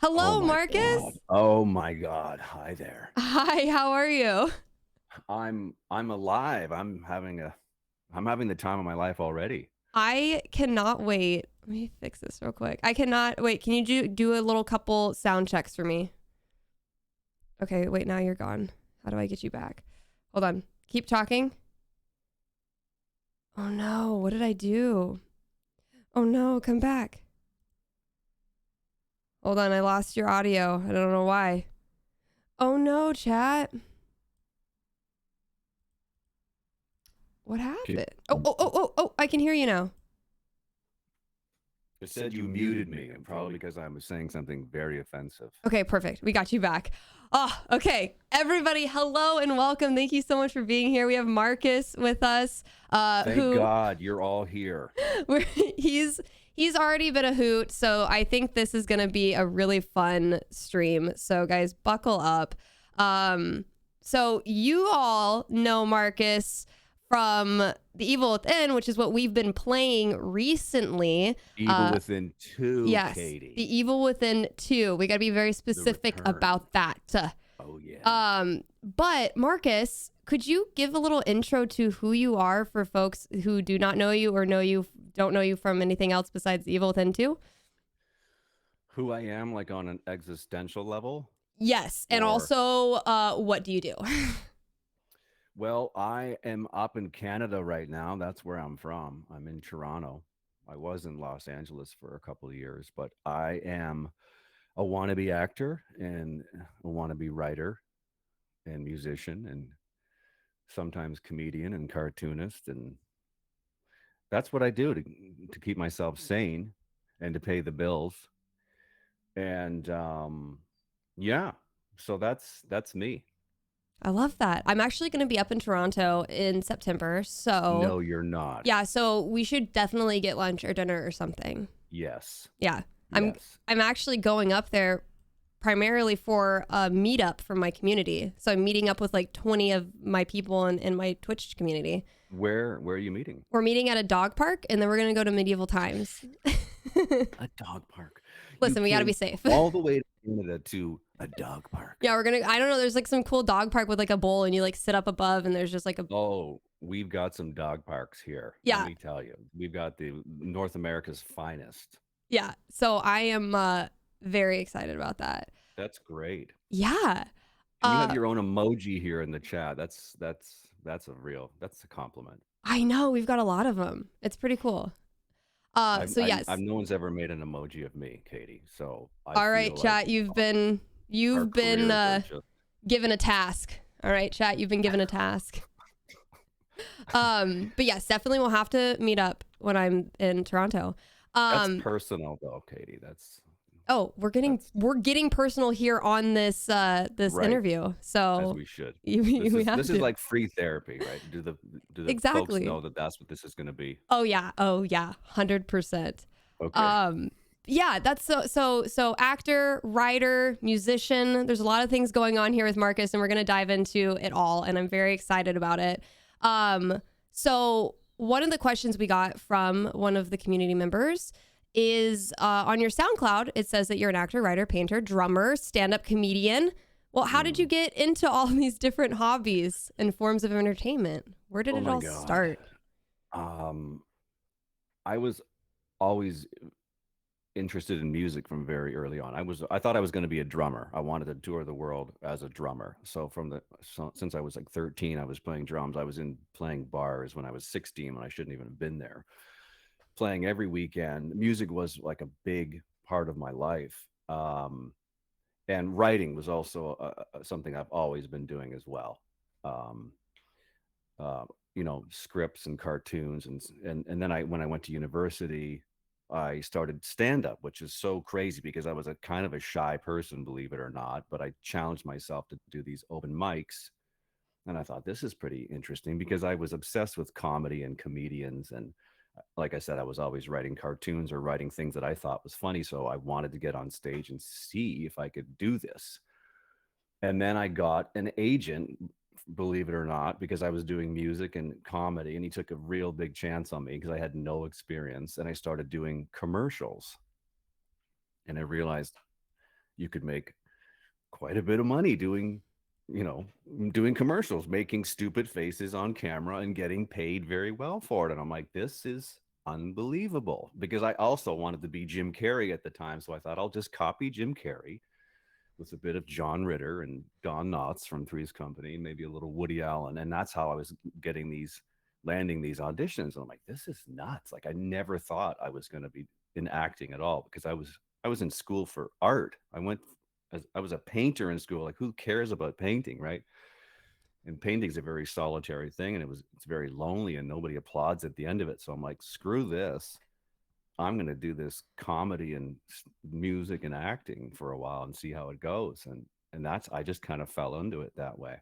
Oh Hello, my God. Marcus. Oh my God. Hi there. Hi, how are you? I'm alive. I'm having the time of my life already. I cannot wait. Let me fix this real quick. I cannot wait. Can you do a little couple sound checks for me? Okay, wait, now you're gone. How do I get you back? Hold on. Keep talking. Oh no, what did I do? Oh no, come back. Hold on, I lost your audio. I don't know why. Oh no, chat. What Okay. happened? Oh, I can hear you now. It said you muted me, and probably because I was saying something very offensive. Okay, perfect. We got you back. Oh, okay. Everybody, hello and welcome. Thank you so much for being here. We have Marcus with us, Thank who God you're all here. we're, he's already been a hoot. So I think this is gonna be a really fun stream. So guys, buckle up. So you all know Marcus from The Evil Within, which is what we've been playing recently. Evil Within 2, Yes, Katie. The Evil Within 2. We got to be very The specific return. about that. Oh yeah. But Marcus, could you give a little intro to who you are for folks who do not know you or don't know you from anything else besides The Evil Within 2? Who I am, like on an existential level, Yes, and or also what do you do? well, I am up in Canada right now. That's where I'm from. I'm in Toronto. I was in Los Angeles for a couple of years, but I am a wannabe actor and a wannabe writer and musician and sometimes comedian and cartoonist. And that's what I do to keep myself sane and to pay the bills. And yeah, so that's me. I love that. I'm actually going to be up in Toronto in September. So, No, you're not. yeah, so we should definitely get lunch or dinner or something. Yes. Yeah. I'm Yes. I'm actually going up there primarily for a meetup for my community. So I'm meeting up with like 20 of my people in my Twitch community. Where are you meeting? We're meeting at a dog park and then we're going to go to medieval times. A dog park. You Listen, we got to be came safe. all the way to Canada to a dog park. Yeah, I don't know, there's like some cool dog park with like a bowl and you like sit up above and there's just like a, Oh, we've got some dog parks here. Let yeah, me tell you, we've got the North America's finest. yeah. So I am very excited about that. That's great. Yeah. And you have Uh, your own emoji here in the chat. That's a compliment. I know we've got a lot of them. It's pretty cool. So I've yes. no one's ever made an emoji of me, Katie. So I All right, feel like chat. You've our been careers are just given a task. All right, chat. You've been given a task. But yes, definitely we'll have to meet up when I'm in Toronto. that's Um, personal though, Katie. oh, That's we're getting personal here on this right, interview. as So we should. we have This is to. like free therapy, right? Do the folks Exactly. know that that's what this is going to be? Oh yeah. Oh yeah. 100%. Okay. Um, yeah, that's so actor, writer, musician. There's a lot of things going on here with Marcus, and we're gonna dive into it all, and I'm very excited about it. So one of the questions we got from one of the community members is on your SoundCloud, it says that you're an actor, writer, painter, drummer, stand-up comedian. Well, how did you Mm. get into all these different hobbies and forms of entertainment? Where did Oh it my all God. start? Um, I was always interested in music from very early on. I thought I was going to be a drummer. I wanted to tour the world as a drummer. Since I was like 13, I was playing drums. I was in playing bars when I was 16 when I shouldn't even have been there. Playing every weekend. Music was like a big part of my life. And writing was also something I've always been doing as well. Um, Scripts and cartoons, and then when I went to university, I started stand up, which is so crazy because I was a kind of a shy person, believe it or not. But I challenged myself to do these open mics, and I thought this is pretty interesting because I was obsessed with comedy and comedians, and like I said, I was always writing cartoons or writing things that I thought was funny. So I wanted to get on stage and see if I could do this. And then I got an agent, believe it or not, because I was doing music and comedy, and he took a real big chance on me because I had no experience. And I started doing commercials, and I realized, you could make quite a bit of money doing, you know, doing commercials, making stupid faces on camera and getting paid very well for it. And I'm like, this is unbelievable, because I also wanted to be Jim Carrey at the time. So I thought I'll just copy Jim Carrey with a bit of John Ritter and Don Knotts from Three's Company, maybe a little Woody Allen. And that's how I was getting these, landing these auditions. And I'm like, this is nuts. Like, I never thought I was going to be in acting at all, because I was in school for art. I was a painter in school. Like, who cares about painting, right? And painting's a very solitary thing, and it's very lonely, and nobody applauds at the end of it. So I'm like, screw this. I'm going to do this comedy and music and acting for a while and see how it goes. And that's, I just kind of fell into it that way.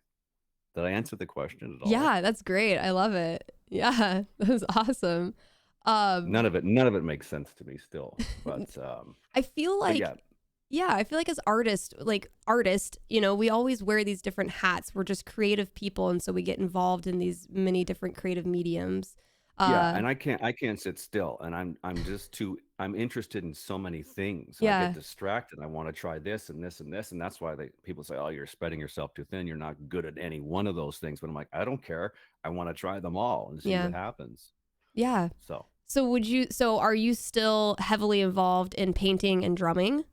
Did I answer the question at all? Yeah, that's great. I love it. Yeah, that was awesome. Um, None of it makes sense to me still. I feel But like, yeah, yeah, I feel like as artists, we always wear these different hats. We're just creative people, and so we get involved in these many different creative mediums. yeah, Uh, and I can't sit still, and I'm just too, I'm interested in so many things. I get yeah, distracted. I want to try this and this and this, and that's why people say, "Oh, you're spreading yourself too thin. You're not good at any one of those things." But I'm like, I don't care. I want to try them all and see yeah, what happens. yeah. So, So are you still heavily involved in painting and drumming?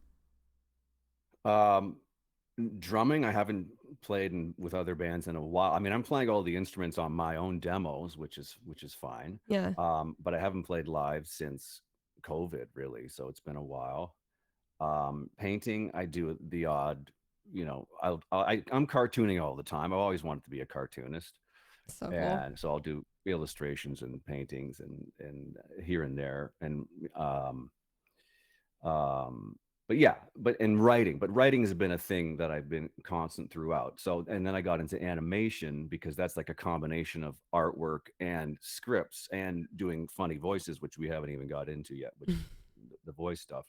um, drumming, I haven't played with other bands in a while. I mean, I'm playing all the instruments on my own demos, which is fine. Yeah. But I haven't played live since COVID, really. So it's been a while. Painting, I do the odd, I'm cartooning all the time. I've always wanted to be a cartoonist, So cool. and so I'll do illustrations and paintings and here and there. Um, um, but yeah, but writing has been a thing that I've been constant throughout. So, and then I got into animation, because that's like a combination of artwork and scripts and doing funny voices, which we haven't even got into yet, which is the voice stuff.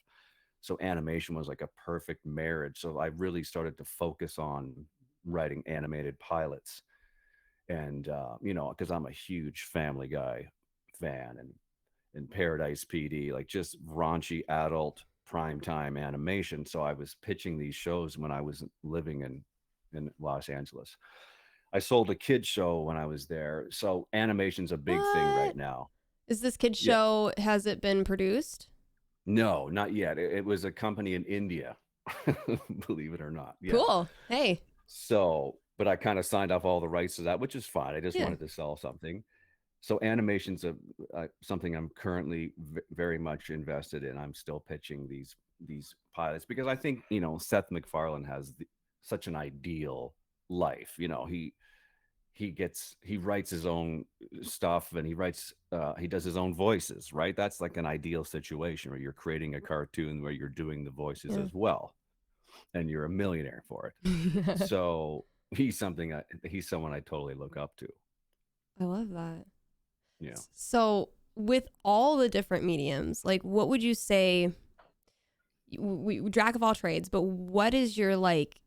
So animation was like a perfect marriage. So I really started to focus on writing animated pilots. And because I'm a huge Family Guy fan, and Paradise PD, like just raunchy adult primetime animation. So I was pitching these shows when I was living in Los Angeles. I sold a kids show when I was there. So animation's a big thing right What? now. Is this kid's Yeah. show, has it been produced? No, not yet. It was a company in India, believe it or not. Yeah. Cool. Hey. So, but I kind of signed off all the rights to that, which is fine. I just Yeah. wanted to sell something. So animation's something I'm currently very much invested in. I'm still pitching these pilots, because I think Seth MacFarlane has such an ideal life. He writes his own stuff, and he does his own voices, right? That's like an ideal situation where you're creating a cartoon where you're doing the voices Yeah. as well, and you're a millionaire for it. So he's someone I totally look up to. I love that. Yeah. So, with all the different mediums, like, what would you say? We jack of all trades, but what is your like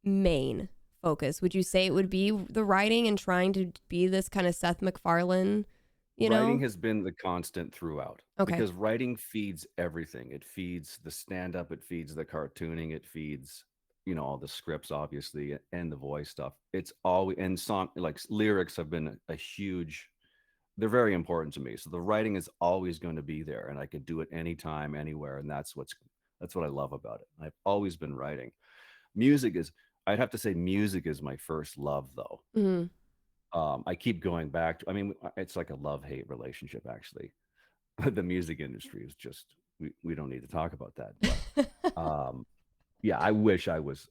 main focus? Would you say it would be the writing and trying to be this kind of Seth MacFarlane? You Writing know? has been the constant throughout, Okay. because writing feeds everything. It feeds the stand up, it feeds the cartooning, it feeds, all the scripts, obviously, and the voice stuff. It's always, and song, like lyrics have been a huge, they're very important to me. So the writing is always going to be there, and I could do it anytime, anywhere. And that's what I love about it. I've always been writing. Music is, I'd have to say music is my first love, though. Hmm. I keep going back to, I mean, it's like a love-hate relationship, actually. The music industry is just, we don't need to talk about that. But yeah, I wish I was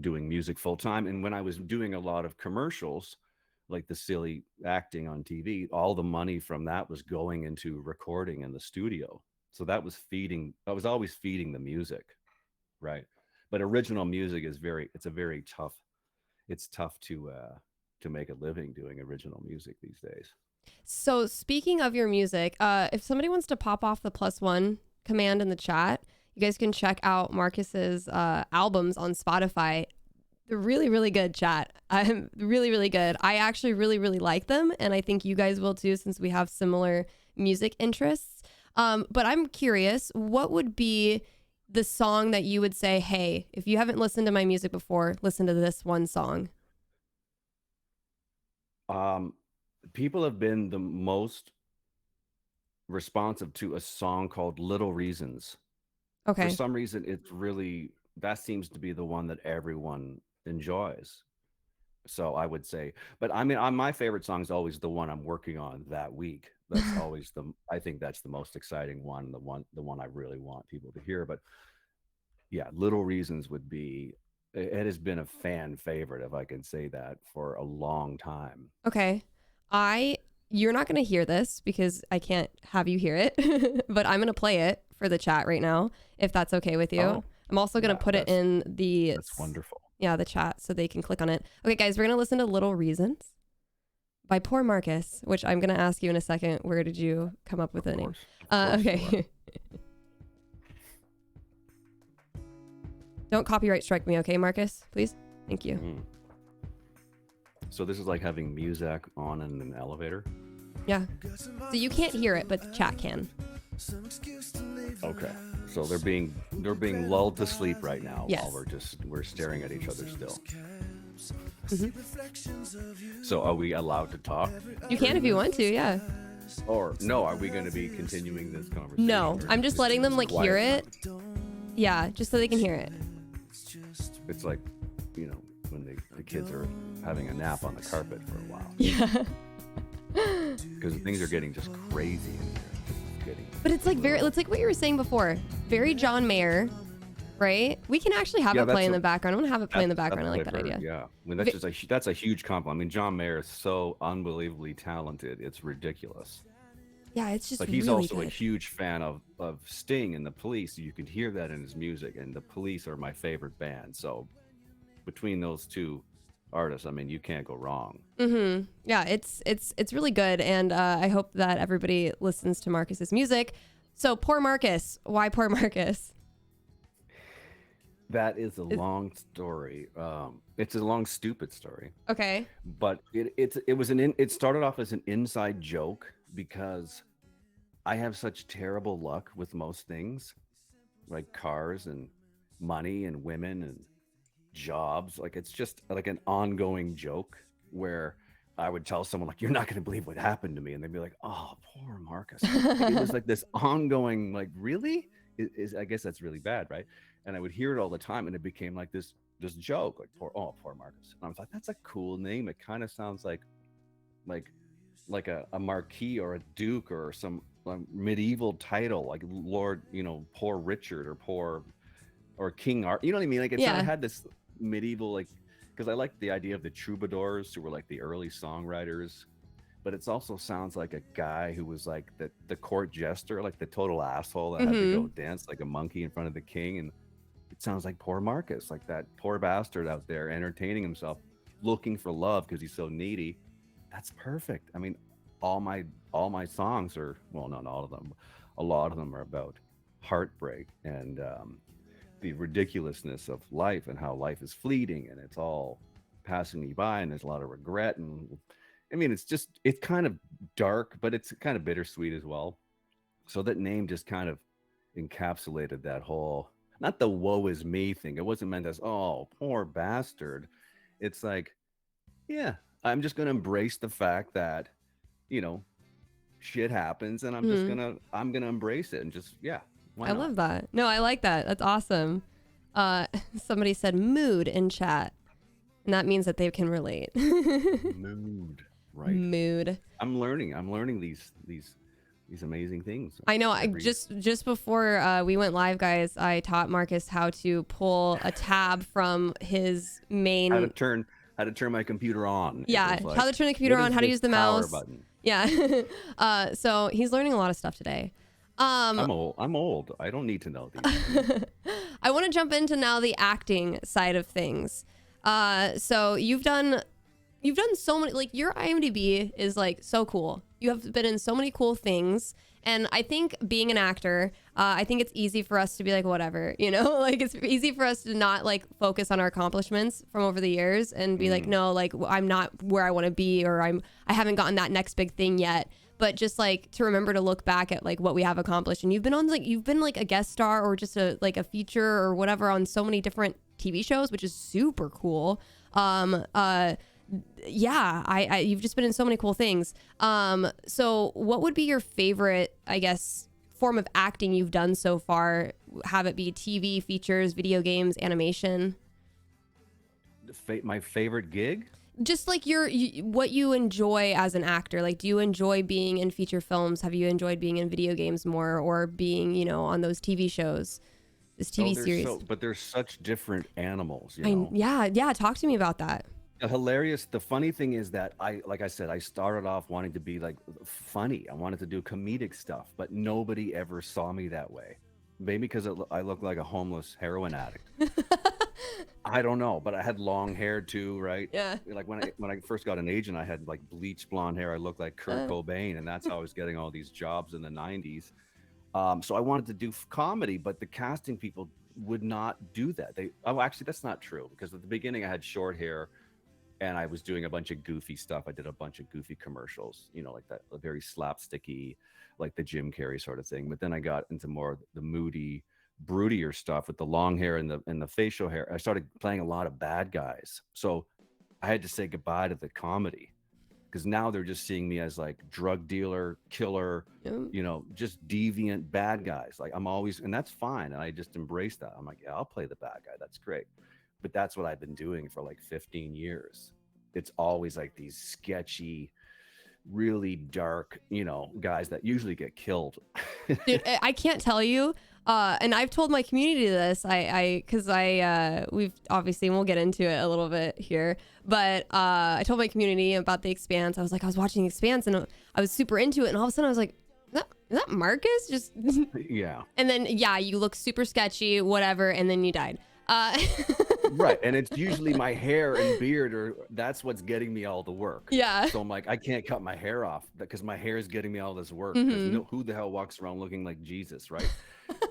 doing music full time. And when I was doing a lot of commercials, like the silly acting on TV, all the money from that was going into recording in the studio. So I was always feeding the music, right? But original music it's tough to make a living doing original music these days. So, speaking of your music, if somebody wants to pop off the +1 command in the chat, you guys can check out Marcus's albums on Spotify. They're really, really good, chat. I'm really, really good. I actually really, really like them, and I think you guys will too, since we have similar music interests. But I'm curious, what would be the song that you would say, hey, if you haven't listened to my music before, listen to this one song? People have been the most responsive to a song called Little Reasons. For Okay. some reason, it's really, that seems to be the one that everyone enjoys. So I would say, but I mean, my favorite song is always the one I'm working on that week. That's always I think that's the most exciting one, the one I really want people to hear. But yeah, Little Reasons would be, it has been a fan favorite, if I can say that, for a long time. Okay. You're not going to hear this because I can't have you hear it, but I'm going to play it for the chat right now, if that's okay with you. Oh, I'm also going yeah, to put it in that's wonderful. yeah, the chat so they can click on it. Okay, guys, we're going to listen to Little Reasons by Poor Marcus, which I'm going to ask you in a second. Where did you come up with the name? Of course you are. Okay. Don't copyright strike me, okay, Marcus? Please? Thank you. Mm. So this is like having music on in an elevator. Yeah. So you can't hear it, but the chat can. Okay. So they're being lulled to sleep right now Yes. while we're staring at each other still. Mm-hmm. So are we allowed to talk? You can if you want to, yeah. Or no, are we going to be continuing this conversation? No, I'm just letting them like hear it. Yeah, just so they can hear it. It's like, when the kids are having a nap on the carpet for a while. Yeah. Because things are getting just crazy in here. But it's like it's like what you were saying before. Very John Mayer, right? We can actually have it play in the background. I want to have it play in the background. I like that idea. Yeah. I mean, that's a huge compliment. I mean, John Mayer is so unbelievably talented. It's ridiculous. Yeah, it's just like he's really also good. a huge fan of Sting and the Police. You can hear that in his music, and the Police are my favorite band. So between those two artists, I mean, you can't go wrong. Mm-hmm. Yeah, it's really good, and I hope that everybody listens to Marcus's music. So, Poor Marcus. Why Poor Marcus? That is a long story. It's a long, stupid story. Okay. But it started off as an inside joke because I have such terrible luck with most things, like cars and money and women and jobs. Like, it's just like an ongoing joke where I would tell someone, like, you're not going to believe what happened to me, and they'd be like, oh, poor Marcus. Like, it was like this ongoing, like, really I guess that's really bad, right? And I would hear it all the time, and it became like this joke, like, poor Marcus. And I was like, that's a cool name. It kind of sounds like a marquis or a duke or some medieval title, like Lord, poor Richard or King Art. You know what I mean? Like, it had this medieval, like, because I like the idea of the troubadours, who were like the early songwriters, but it also sounds like a guy who was like the court jester, like the total asshole that had to go dance like a monkey in front of the king. And it sounds like poor Marcus, like that poor bastard out there entertaining himself, looking for love because he's so needy. That's perfect. I mean, all my songs are, well, not all of them, a lot of them are about heartbreak and the ridiculousness of life and how life is fleeting and it's all passing me by, and there's a lot of regret. And I mean, it's kind of dark, but it's kind of bittersweet as well. So that name just kind of encapsulated that whole, not the woe is me thing. It wasn't meant as, oh, poor bastard. It's like, yeah, I'm just going to embrace the fact that, shit happens, and I'm just I'm going to embrace it and just, yeah. I love that. No, I like that. That's awesome. Somebody said mood in chat, and that means that they can relate. Mood, right? Mood. I'm learning these amazing things. I know. Just before we went live, guys, I taught Marcus how to pull a tab from his main. How to turn my computer on. Yeah, like, how to turn the computer on, how to use the mouse. Button? Yeah. So he's learning a lot of stuff today. I'm old. I don't need to know these. I want to jump into now the acting side of things. So you've done so many, like, your IMDb is like so cool. You have been in so many cool things. And I think being an actor, I think it's easy for us to be like, whatever, you know, like it's easy for us to not like focus on our accomplishments from over the years and be like, Mm. no, like I'm not where I want to be, or I haven't gotten that next big thing yet. But just like to remember to look back at like what we have accomplished. And you've been like a guest star or just a like a feature or whatever on so many different TV shows, which is super cool. Um, uh, yeah, I you've just been in so many cool things. So what would be your favorite, I guess, form of acting you've done so far? Have it be TV, features, video games, animation? My favorite gig? Just like what you enjoy as an actor. Like, do you enjoy being in feature films? Have you enjoyed being in video games more, or being, on those TV shows, this Oh, TV series? but they're such different animals, Yeah. Talk to me about that. The funny thing is that like I said, I started off wanting to be like funny. I wanted to do comedic stuff, but nobody ever saw me that way. Maybe because I look like a homeless heroin addict. I don't know, but I had long hair too, right? Yeah. Like when I first got an agent, I had like bleach blonde hair. I looked like Kurt Uh, Cobain, and that's how I was getting all these jobs in the '90s. So I wanted to do comedy, but the casting people would not do that. Actually, that's not true, because at the beginning I had short hair and I was doing a bunch of goofy stuff. I did a bunch of goofy commercials, like that very slapsticky, like the Jim Carrey sort of thing. But then I got into more the moody, broodier stuff with the long hair and the facial hair. I started playing a lot of bad guys, so I had to say goodbye to the comedy, because now they're just seeing me as like drug dealer, killer, yeah. just deviant bad guys. Like I'm always, and that's fine. And I just embrace that. I'm like, yeah, I'll play the bad guy. That's great. But that's what I've been doing for like 15 years. It's always like these sketchy, really dark, guys that usually get killed. Dude, I can't tell you. And I've told my community this. Because we've obviously, and we'll get into it a little bit here, but I told my community about The Expanse. I was like, I was watching The Expanse and I was super into it, and all of a sudden I was like, is that Marcus? Just Yeah. and then yeah, you look super sketchy, whatever, and then you died. Right. And it's usually my hair and beard, or that's what's getting me all the work. Yeah. So I'm like, I can't cut my hair off because my hair is getting me all this work. Because Hmm. who the hell walks around looking like Jesus, right?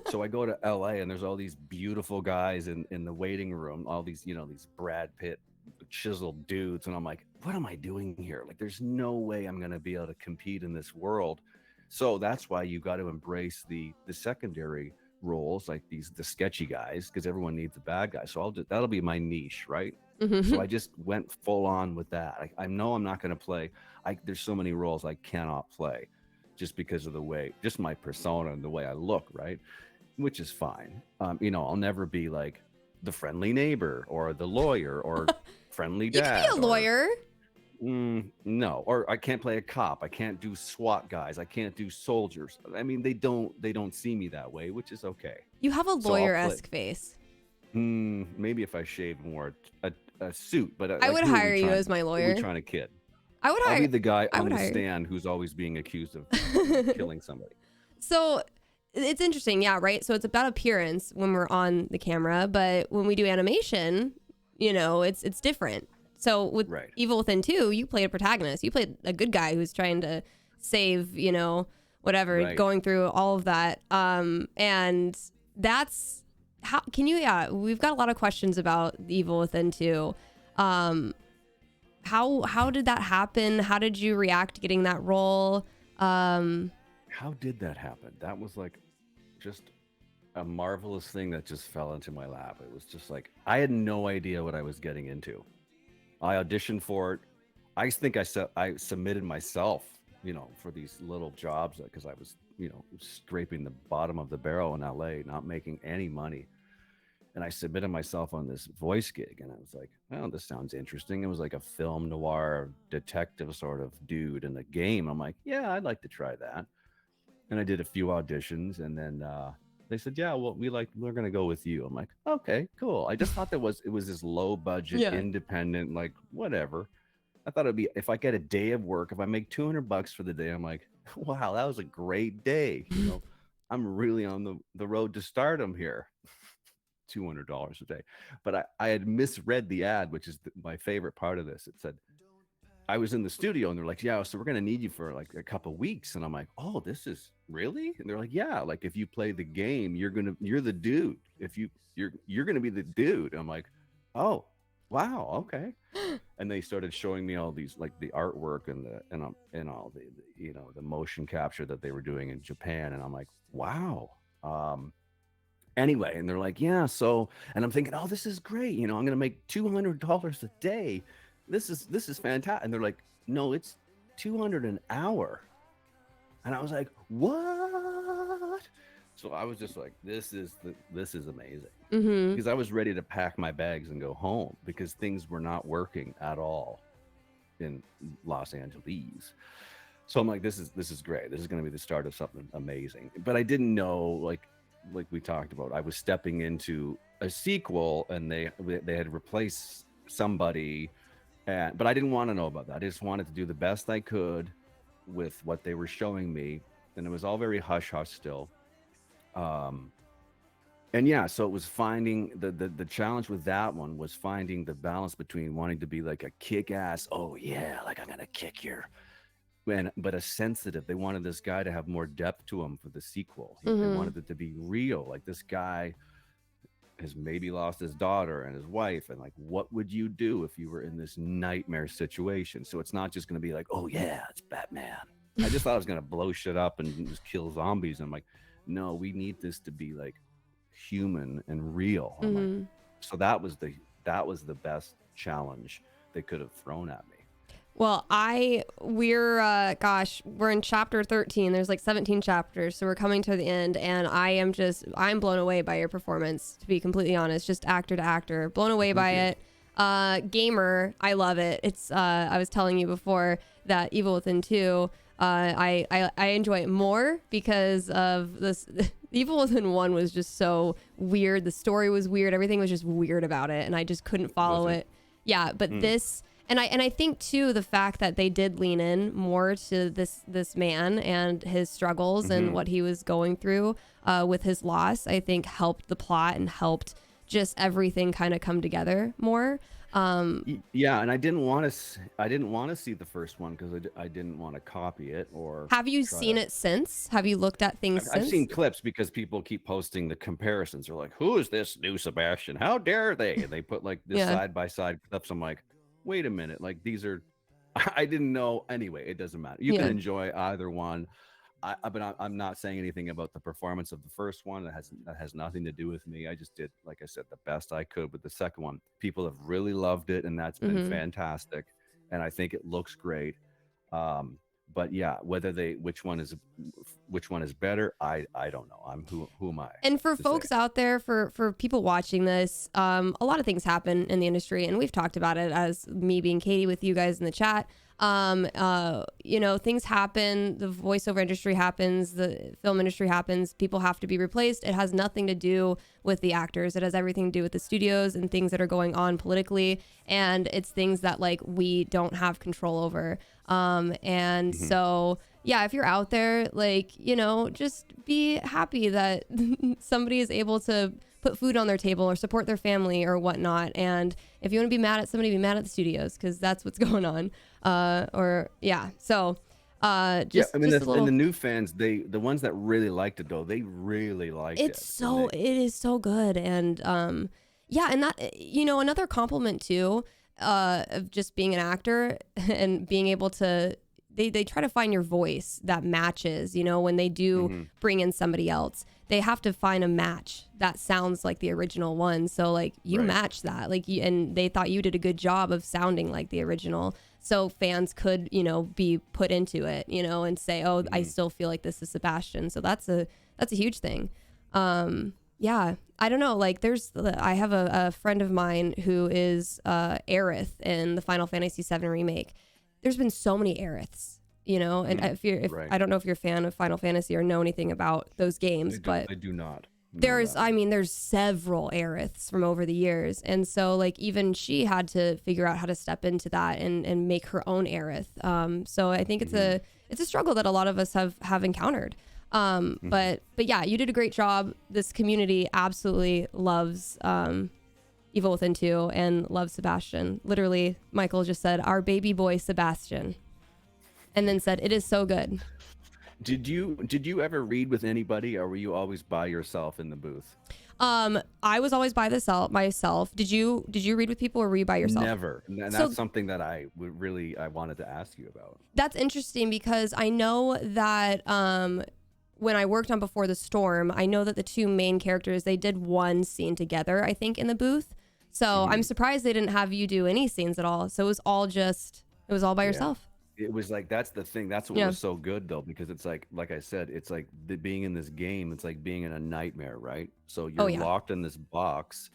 So I go to LA and there's all these beautiful guys in the waiting room, all these, these Brad Pitt chiseled dudes. And I'm like, what am I doing here? Like, there's no way I'm going to be able to compete in this world. So that's why you got to embrace the secondary roles, like the sketchy guys, because everyone needs a bad guy. So that'll be my niche, right? So Hmm. I just went full on with that. I know I'm not going to play. There's so many roles I cannot play, just because of the way, just my persona and the way I look, right? Which is fine. I'll never be like the friendly neighbor or the lawyer or friendly You could be a dad or lawyer. no, or I can't play a cop. I can't do SWAT guys. I can't do soldiers. I mean, they don't see me that way, which is okay. You have a So I'll play. lawyer-esque face. Maybe if I shave more a suit, but I like would who are hire we you trying? as my Who are lawyer. we trying to kid? I would I'll be hire. the guy I on would the hire. stand who's always being accused of killing somebody. So it's interesting, yeah, right? So it's about appearance when we're on the camera, but when we do animation, it's different. So with Right. Evil Within 2, you played a protagonist. You played a good guy who's trying to save, whatever, Right. going through all of that. And that's how can you, yeah, we've got a lot of questions about Evil Within 2. How did that happen? How did you react to getting that role? How did that happen? That was like just a marvelous thing that just fell into my lap. It was just like I had no idea what I was getting into. I auditioned for it. I think I submitted myself, for these little jobs because I was, scraping the bottom of the barrel in LA, not making any money. And I submitted myself on this voice gig, and I was like, "Oh, this sounds interesting." It was like a film noir detective sort of dude in the game. I'm like, "Yeah, I'd like to try that." And I did a few auditions, and then they said, "Yeah, well, we're gonna go with you." I'm like, "Okay, cool." I just thought it was this low budget, Yeah. independent, like whatever. I thought it'd be if I get a day of work, if I make $200 for the day, I'm like, "Wow, that was a great day." I'm really on the road to stardom here. $200 a day, but I had misread the ad, which is my favorite part of this. It said I was in the studio and they're like, yeah, so we're gonna need you for like a couple weeks. And I'm like, oh, this is really? And they're like, yeah, like if you play the game, you're the dude. If you're gonna be the dude. I'm like, oh, wow, okay. And they started showing me all these like the artwork and all the the motion capture that they were doing in Japan. And I'm like, wow. Anyway, and they're like, yeah, so, and I'm thinking, oh, this is great. I'm gonna make $200 a day. This is fantastic. And they're like, no, it's 200 an hour. And I was like, what? So I was just like, this is amazing. Mm-hmm. Because I was ready to pack my bags and go home because things were not working at all in Los Angeles. So I'm like, this is great. This is going to be the start of something amazing. But I didn't know, like we talked about, I was stepping into a sequel, and they had replaced somebody, but I didn't want to know about that. I just wanted to do the best I could with what they were showing me, and it was all very hush hush still. And yeah, so it was finding the challenge with that one was finding the balance between wanting to be like a kick ass, oh yeah, like I'm gonna kick your, but a sensitive. They wanted this guy to have more depth to him for the sequel. They Mm-hmm. wanted it to be real. Like this guy has maybe lost his daughter and his wife, and like, what would you do if you were in this nightmare situation? So it's not just going to be like, oh yeah, it's Batman. I just thought I was going to blow shit up and just kill zombies. I'm like, no, we need this to be like human and real. I'm like, Mm-hmm. so that was the best challenge they could have thrown at me. Well, we're in chapter 13. There's like 17 chapters, so we're coming to the end, and I'm blown away by your performance, to be completely honest, just actor to actor, blown away by it. Gamer, I love it. It's I was telling you before that Evil Within 2, I enjoy it more because of this. Evil Within 1 was just so weird. The story was weird. Everything was just weird about it, and I just couldn't follow it. Yeah, but this. And I think too, the fact that they did lean in more to this man and his struggles and what he was going through with his loss, I think helped the plot and helped just everything kind of come together more. Yeah, and I didn't want to see the first one because I didn't want to copy it or. Have you seen it since? Have you looked at things I've since? seen clips because people keep posting the comparisons. They're like, "Who is this new Sebastian? How dare they?" And they put like this Yeah. side by side clips. I'm like, wait a minute, like these are. I didn't know. Anyway, it doesn't matter. You can Yeah. enjoy either one. But I'm not saying anything about the performance of the first one. That has nothing to do with me. I just did, like I said, the best I could with the second one. People have really loved it, and that's been fantastic. And I think it looks great. But yeah, which one is better, I don't know. Who am I? And for to folks say? out there, for people watching this, a lot of things happen in the industry, and we've talked about it as me being Katie with you guys in the chat. Things happen. The voiceover industry happens. The film industry happens. People have to be replaced. It has nothing to do with the actors. It has everything to do with the studios and things that are going on politically. And it's things that like we don't have control over. So yeah, if you're out there, like, just be happy that somebody is able to put food on their table or support their family or whatnot. And if you want to be mad at somebody, be mad at the studios because that's what's going on. So I mean, just a little. and the new fans, the ones that really liked it though, they really liked it. It is so good. And and that, another compliment too, of just being an actor and being able to, they try to find your voice that matches, when they do bring in somebody else, they have to find a match that sounds like the original one. So like you match that, like and they thought you did a good job of sounding like the original. So fans could, be put into it, and say, oh, I still feel like this is Sebastian. So that's a huge thing. I don't know. Like I have a friend of mine who is Aerith in the Final Fantasy VII remake. There's been so many Aeriths, and I don't know if you're a fan of Final Fantasy or know anything about those games, but I do not. there's several Aeriths from over the years. And so like even she had to figure out how to step into that and make her own Aerith. So I think it's a struggle that a lot of us have encountered. But yeah, you did a great job. This community absolutely loves Evil Within 2 and love Sebastian. Literally, Michael just said, our baby boy Sebastian. And then said, it is so good. Did you ever read with anybody, or were you always by yourself in the booth? I was always by myself. Did you read with people or were you by yourself? Never. And So that's something that I wanted to ask you about. that's interesting because I know that when I worked on Before the Storm, I know that the two main characters, they did one scene together, I think, in the booth. So I'm surprised they didn't have you do any scenes at all. So it was all by Yeah. yourself. It was like, that's the thing. That's what Yeah. was so good though, because it's like I said, it's like being in this game. It's like being in a nightmare, right? So Oh you're yeah. locked in this box,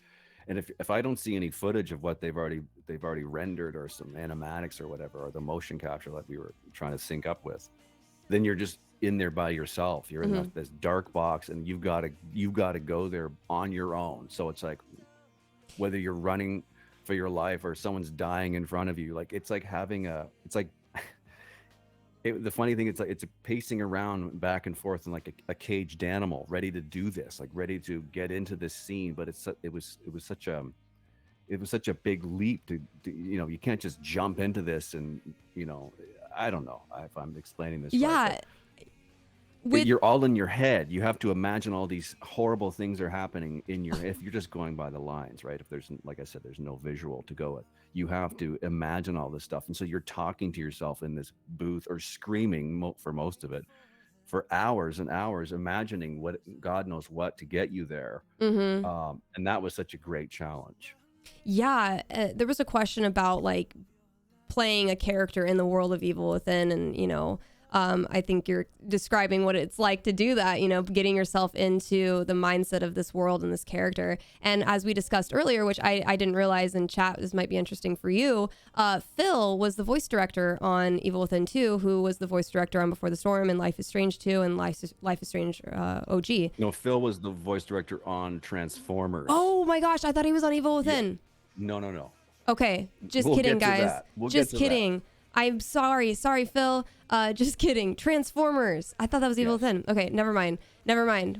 and if I don't see any footage of what they've already rendered, or some animatics or whatever, or the motion capture that we were trying to sync up with, then you're just in there by yourself. You're in this dark box, and you've got to go there on your own. So it's like, whether you're running for your life or someone's dying in front of you, like it's like the funny thing, it's like it's pacing around back and forth in like a caged animal, ready to do this, like ready to get into this scene. But it was such a big leap to you can't just jump into this, and I don't know if I'm explaining this right, Yeah. but you're all in your head. You have to imagine all these horrible things are happening in your, if you're just going by the lines, right? If there's, like I said, there's no visual to go with, you have to imagine all this stuff. And so you're talking to yourself in this booth, or screaming for most of it, for hours and hours, imagining what God knows what to get you there. And that was such a great challenge. Yeah. There was a question about like playing a character in the world of Evil Within, and I think you're describing what it's like to do that, getting yourself into the mindset of this world and this character. And as we discussed earlier, which I didn't realize in chat, this might be interesting for you, Phil was the voice director on Evil Within 2, who was the voice director on Before the Storm and Life is Strange 2 and Life is Strange OG. No, Phil was the voice director on Transformers. Oh my gosh, I thought he was on Evil Within. Yeah. No. Okay, just We'll kidding, get to guys. that. We'll just get to kidding. I'm sorry, Phil. Just kidding. Transformers. I thought that was Evil Within. Okay, never mind.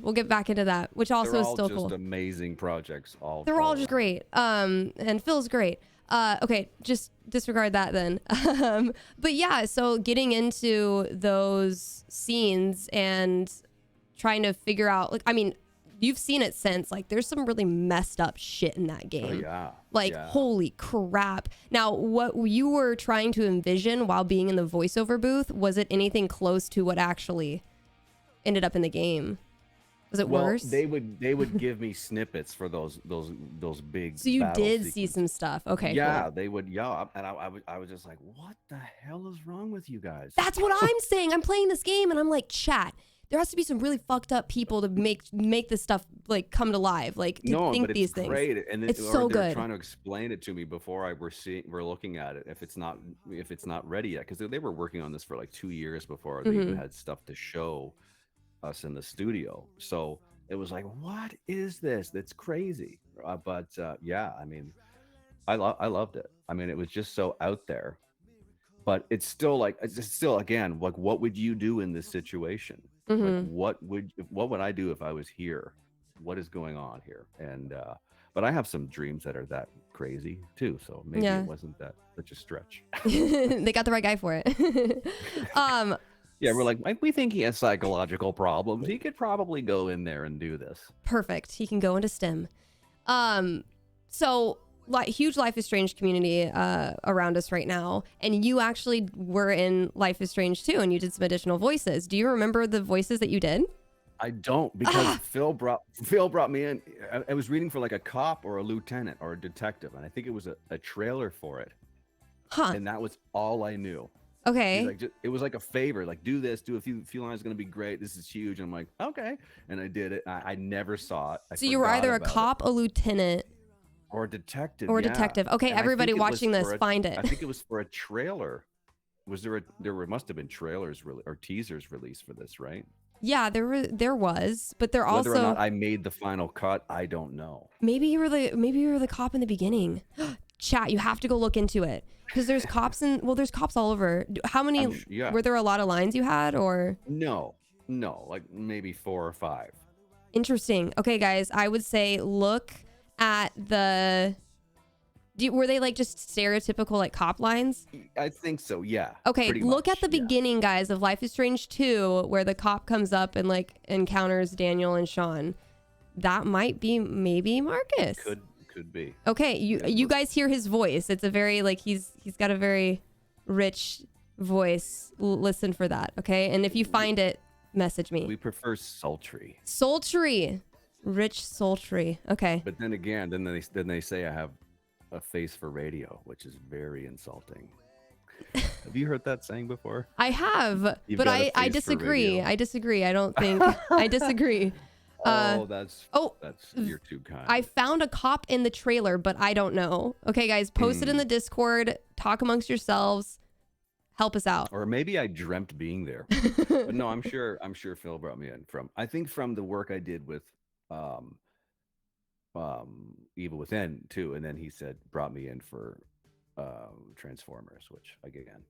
We'll get back into that, which also is still cool. They're all just amazing projects. They're all just great. And Phil's great. Okay, just disregard that then. But yeah, so getting into those scenes and trying to figure out, like, I mean, you've seen it since, like, there's some really messed up shit in that game. Oh, yeah. Like, holy crap. Now, what you were trying to envision while being in the voiceover booth, was it anything close to what actually ended up in the game? Was it worse? They would give me snippets for those big. So you did see sequences. some stuff. Okay. Yeah, Cool. they would. Yeah, and I was just like, what the hell is wrong with you guys? That's what I'm saying. I'm playing this game and I'm like, chat, there has to be some really fucked up people to make this stuff like come to life, like to think but these it's things. great, and it's so they're good. trying to explain it to me before we're looking at it. If it's not ready yet, because they were working on this for like 2 years before they even had stuff to show us in the studio. So it was like, what is this? That's crazy. But yeah, I mean, I loved it. I mean, it was just so out there. But it's still again, like, what would you do in this situation? Like, what would I do if I was here? What is going on here? And but I have some dreams that are that crazy too, so maybe it wasn't that such a stretch. They got the right guy for it. Yeah, we're like, we think he has psychological problems. He could probably go in there and do this. Perfect. He can go into STEM. So huge Life is Strange community around us right now, and you actually were in Life is Strange too, and you did some additional voices. Do you remember the voices that you did? I don't, because Phil brought me in. I was reading for like a cop or a lieutenant or a detective, and I think it was a trailer for it. And that was all I knew. Okay. Like, it was like a favor, like, do this, do a few lines, going to be great. This is huge. And I'm like, okay. And I did it. I never saw it. So you were either a cop, a lieutenant, or a detective. or a detective. Okay, and everybody watching this, find it. I think it was for a trailer. There must have been trailers or teasers released for this, right? Yeah, there was, but there also, whether or not I made the final cut, I don't know. Maybe you were the cop in the beginning. Chat, you have to go look into it, because there's cops there's cops all over. How many were there? A lot of lines you had, or no, like maybe 4 or 5. Interesting. Okay, guys, I would say look at the were they like just stereotypical like cop lines? I think so. Yeah. Okay, Pretty look at much. the Yeah. beginning, guys, of Life is Strange 2, where the cop comes up and like encounters Daniel and Sean. That might be maybe Marcus. Could be. Okay, Yeah, you guys hear his voice. It's a very like he's got a very rich voice. Listen for that, okay? And if you find it, message me. We prefer sultry. Sultry. Rich sultry. Okay. But then again, then they say I have a face for radio, which is very insulting. Have you heard that saying before? I have, You've but got a I face for disagree. radio. I disagree. I don't think I disagree. That's oh, you're too kind. I found a cop in the trailer, but I don't know. Okay, guys, post it in the Discord. Talk amongst yourselves. Help us out. Or maybe I dreamt being there. But no, I'm sure Phil brought me in from the work I did with Evil Within too, and then he brought me in for Transformers, which again.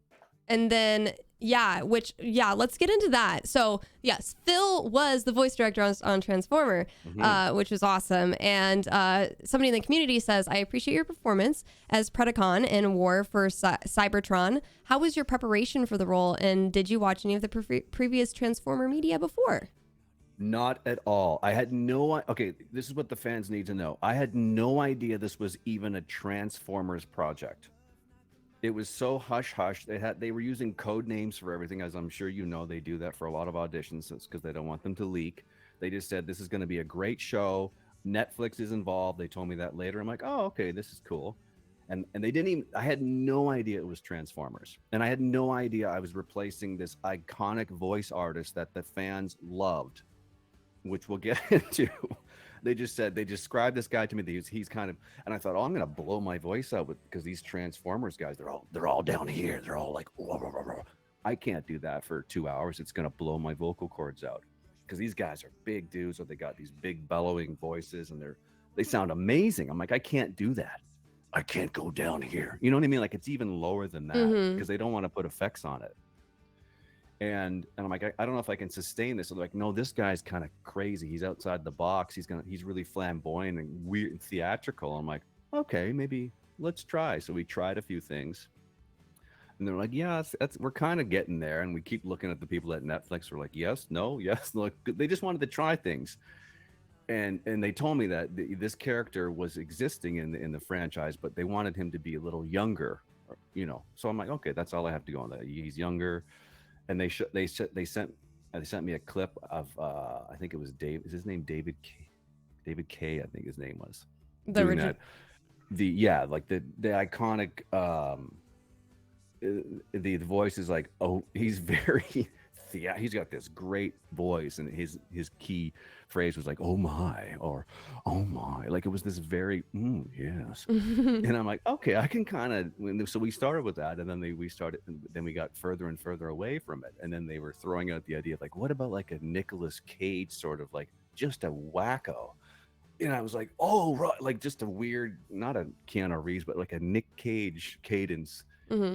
And then let's get into that. So yes, Phil was the voice director on Transformer, which was awesome. And somebody in the community says, I appreciate your performance as Predacon in War for Cybertron. How was your preparation for the role, and did you watch any of the previous Transformer media before? Not at all. I had no. Okay, this is what the fans need to know. I had no idea this was even a Transformers project. It was so hush hush. They were using code names for everything, as I'm sure you know. They do that for a lot of auditions because they don't want them to leak. They just said this is going to be a great show. Netflix is involved. They told me that later. I'm like, oh, okay, this is cool. And they didn't even. I had no idea it was Transformers, and I had no idea I was replacing this iconic voice artist that the fans loved, which we'll get into. They described this guy to me. He's kind of, and I thought, oh, I'm gonna blow my voice out because these Transformers guys, they're all down here. They're all like, whoa, whoa, whoa. I can't do that for 2 hours. It's gonna blow my vocal cords out because these guys are big dudes, or they got these big bellowing voices, and they sound amazing. I'm like, I can't do that. I can't go down here. You know what I mean? Like it's even lower than that because they don't want to put effects on it. And I'm like, I don't know if I can sustain this. So they're like, no, this guy's kind of crazy. He's outside the box. He's really flamboyant and weird and theatrical. I'm like, okay, maybe let's try. So we tried a few things, and they're like, yeah, we're kind of getting there. And we keep looking at the people at Netflix. We're like, yes, no, yes. Look, they just wanted to try things. And they told me that this character was existing in the franchise, but they wanted him to be a little younger, you know. So I'm like, okay, that's all I have to go on that. He's younger. And they sent me a clip of I think it was Dave. Is his name David K? David K. I think his name was. The original. Like the iconic. The voice is like, oh, he's very. He's got this great voice, and his key phrase was like, "Oh my," or "Oh my," like it was this very yes. And I'm like, okay, I can kind of. So we started with that, and then then we got further and further away from it, and then they were throwing out the idea of like, what about like a Nicolas Cage sort of like just a wacko? And I was like, oh right, like just a weird, not a Keanu Reeves, but like a Nick Cage cadence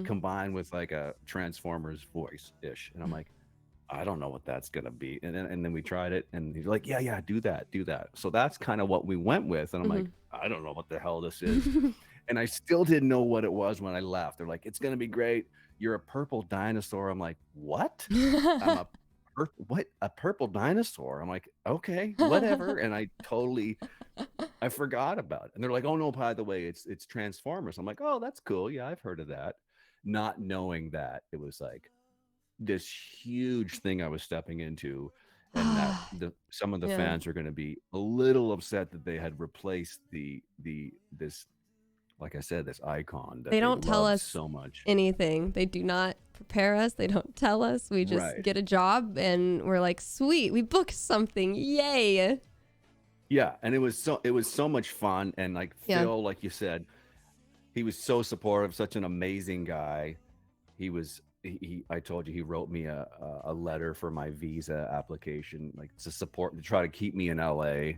combined with like a Transformers voice ish, and I'm like, I don't know what that's gonna be. And then we tried it, and he's like, yeah, do that. So that's kind of what we went with. And I'm like, I don't know what the hell this is. And I still didn't know what it was when I left. They're like, it's gonna be great. You're a purple dinosaur. I'm like, what? I'm a purple dinosaur? I'm like, okay, whatever. And I forgot about it. And they're like, oh no, by the way, it's Transformers. I'm like, oh, that's cool. Yeah, I've heard of that. Not knowing that it was like this huge thing I was stepping into, and that some of the fans are going to be a little upset that they had replaced this, like I said, this icon that they don't tell us so much. Anything. They do not prepare us. They don't tell us. We just get a job, and we're like, sweet, we booked something. Yay. Yeah, and it was so much fun, and like Phil, like you said, he was so supportive, such an amazing guy. I told you he wrote me a letter for my visa application, like to try to keep me in LA.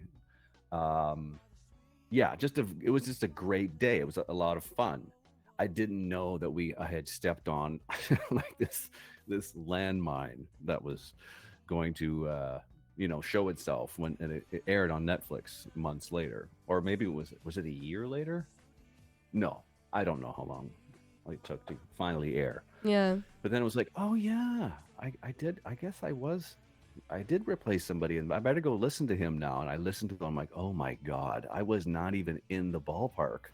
It was just a great day. It was a lot of fun. I didn't know that I had stepped on like this landmine that was going to show itself when and it aired on Netflix months later, or maybe was it a year later? No, I don't know how long it took to finally air. Yeah. But then it was like, oh yeah, I did. I guess I did replace somebody, and I better go listen to him now. And I listened to him. I'm like, oh my god, I was not even in the ballpark.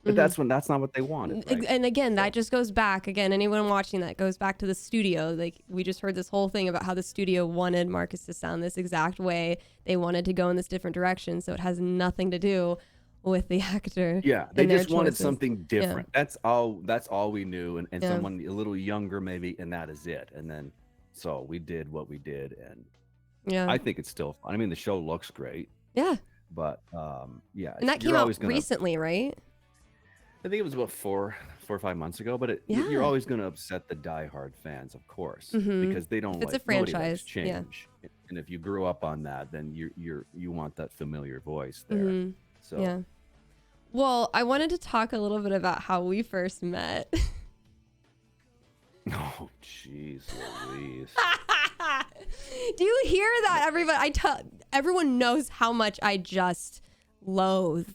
But Hmm. that's not what they wanted, right? And again, So that just goes back again. Anyone watching that goes back to the studio. Like we just heard this whole thing about how the studio wanted Marcus to sound this exact way. They wanted to go in this different direction. So it has nothing to do with the actor yeah, they and their just wanted choices. something Yeah. different. That's all we knew, and Yeah. someone a little younger maybe, and that is it. And then so we did what we did, and Yeah. I think it's still fun. I mean, the show looks great, Yeah. but yeah, And that came you're out always gonna. recently, right? I think it was about 4 or 5 months ago, but you're Yeah. always going to upset the diehard fans, of course, Mm-hmm. because they don't If it's a like nobody likes franchise. Yeah. change, and if you grew up on that, then you want that familiar voice there. Mm-hmm. So Yeah. Well, I wanted to talk a little bit about how we first met. oh jeez Louise. Do you hear that, everybody? Everyone knows how much I just loathe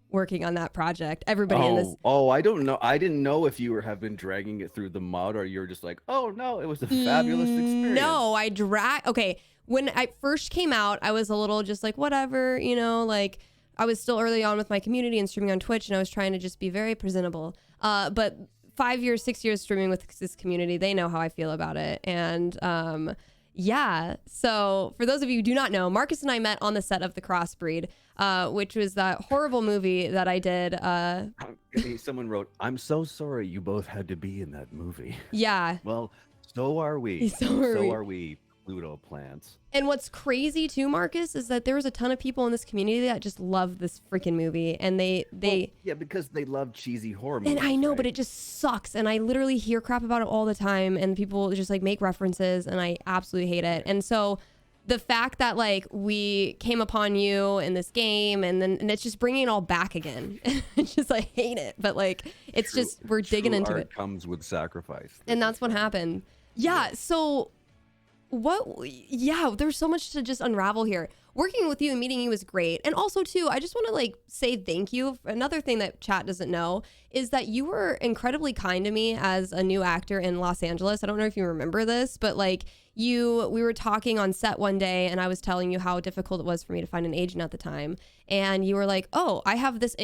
working on that project. Everybody in this. I don't know. I didn't know if you have been dragging it through the mud, or you're just like, oh no, it was a fabulous experience. No, okay. When I first came out, I was a little just like, whatever, like I was still early on with my community and streaming on Twitch, and I was trying to just be very presentable. But 5 years, 6 years streaming with this community, they know how I feel about it. And yeah, so for those of you who do not know, Marcus and I met on the set of The Crossbreed, which was that horrible movie that I did. Someone wrote, "I'm so sorry you both had to be in that movie." Yeah. Well, so are we. So are we. Are we, Pluto plants. And what's crazy too, Marcus, is that there was a ton of people in this community that just love this freaking movie, and Yeah, because they love cheesy horror movies. and I know, right? but it just sucks, and I literally hear crap about it all the time, and people just like make references, and I absolutely hate it. And so the fact that like we came upon you in this game, and it's just bringing it all back again. It's just I hate it, but like it's just we're digging True into art it, comes with sacrifice. and that's what happened. Yeah. So there's so much to just unravel here. Working with you and meeting you was great. And also too, I just want to like say thank you. Another thing that chat doesn't know is that you were incredibly kind to me as a new actor in Los Angeles. I don't know if you remember this, but like we were talking on set one day, and I was telling you how difficult it was for me to find an agent at the time. And you were like, "Oh, I have this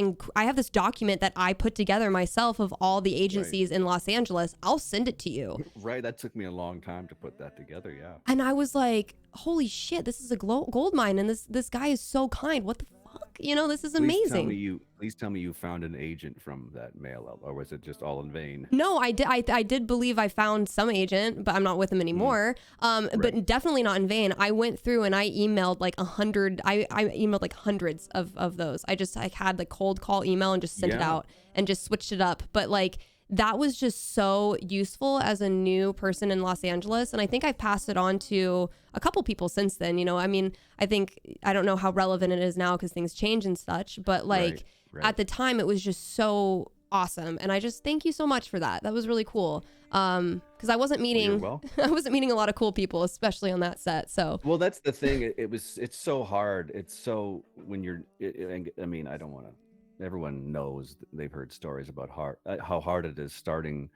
document that I put together myself of all the agencies in Los Angeles. I'll send it to you." Right, that took me a long time to put that together. Yeah. And I was like, "Holy shit, this is a gold mine, and this guy is so kind. What the fuck? This is amazing." Please tell me you found an agent from that mail out, or was it just all in vain? No, I did. I did believe I found some agent, but I'm not with him anymore. But definitely not in vain. I went through and I emailed like 100. I emailed like hundreds of those. I had the cold call email and just sent it out and just switched it up. But like that was just so useful as a new person in Los Angeles. And I think I've passed it on to a couple people since then. I mean, I don't know how relevant it is now because things change and such, but like at the time it was just so awesome. And I just thank you so much for that. That was really cool. Because I wasn't meeting, I wasn't meeting a lot of cool people, especially on that set. So, well, that's the thing. It's so hard. It's so when I mean, I don't want to, everyone knows, they've heard stories about how hard it is starting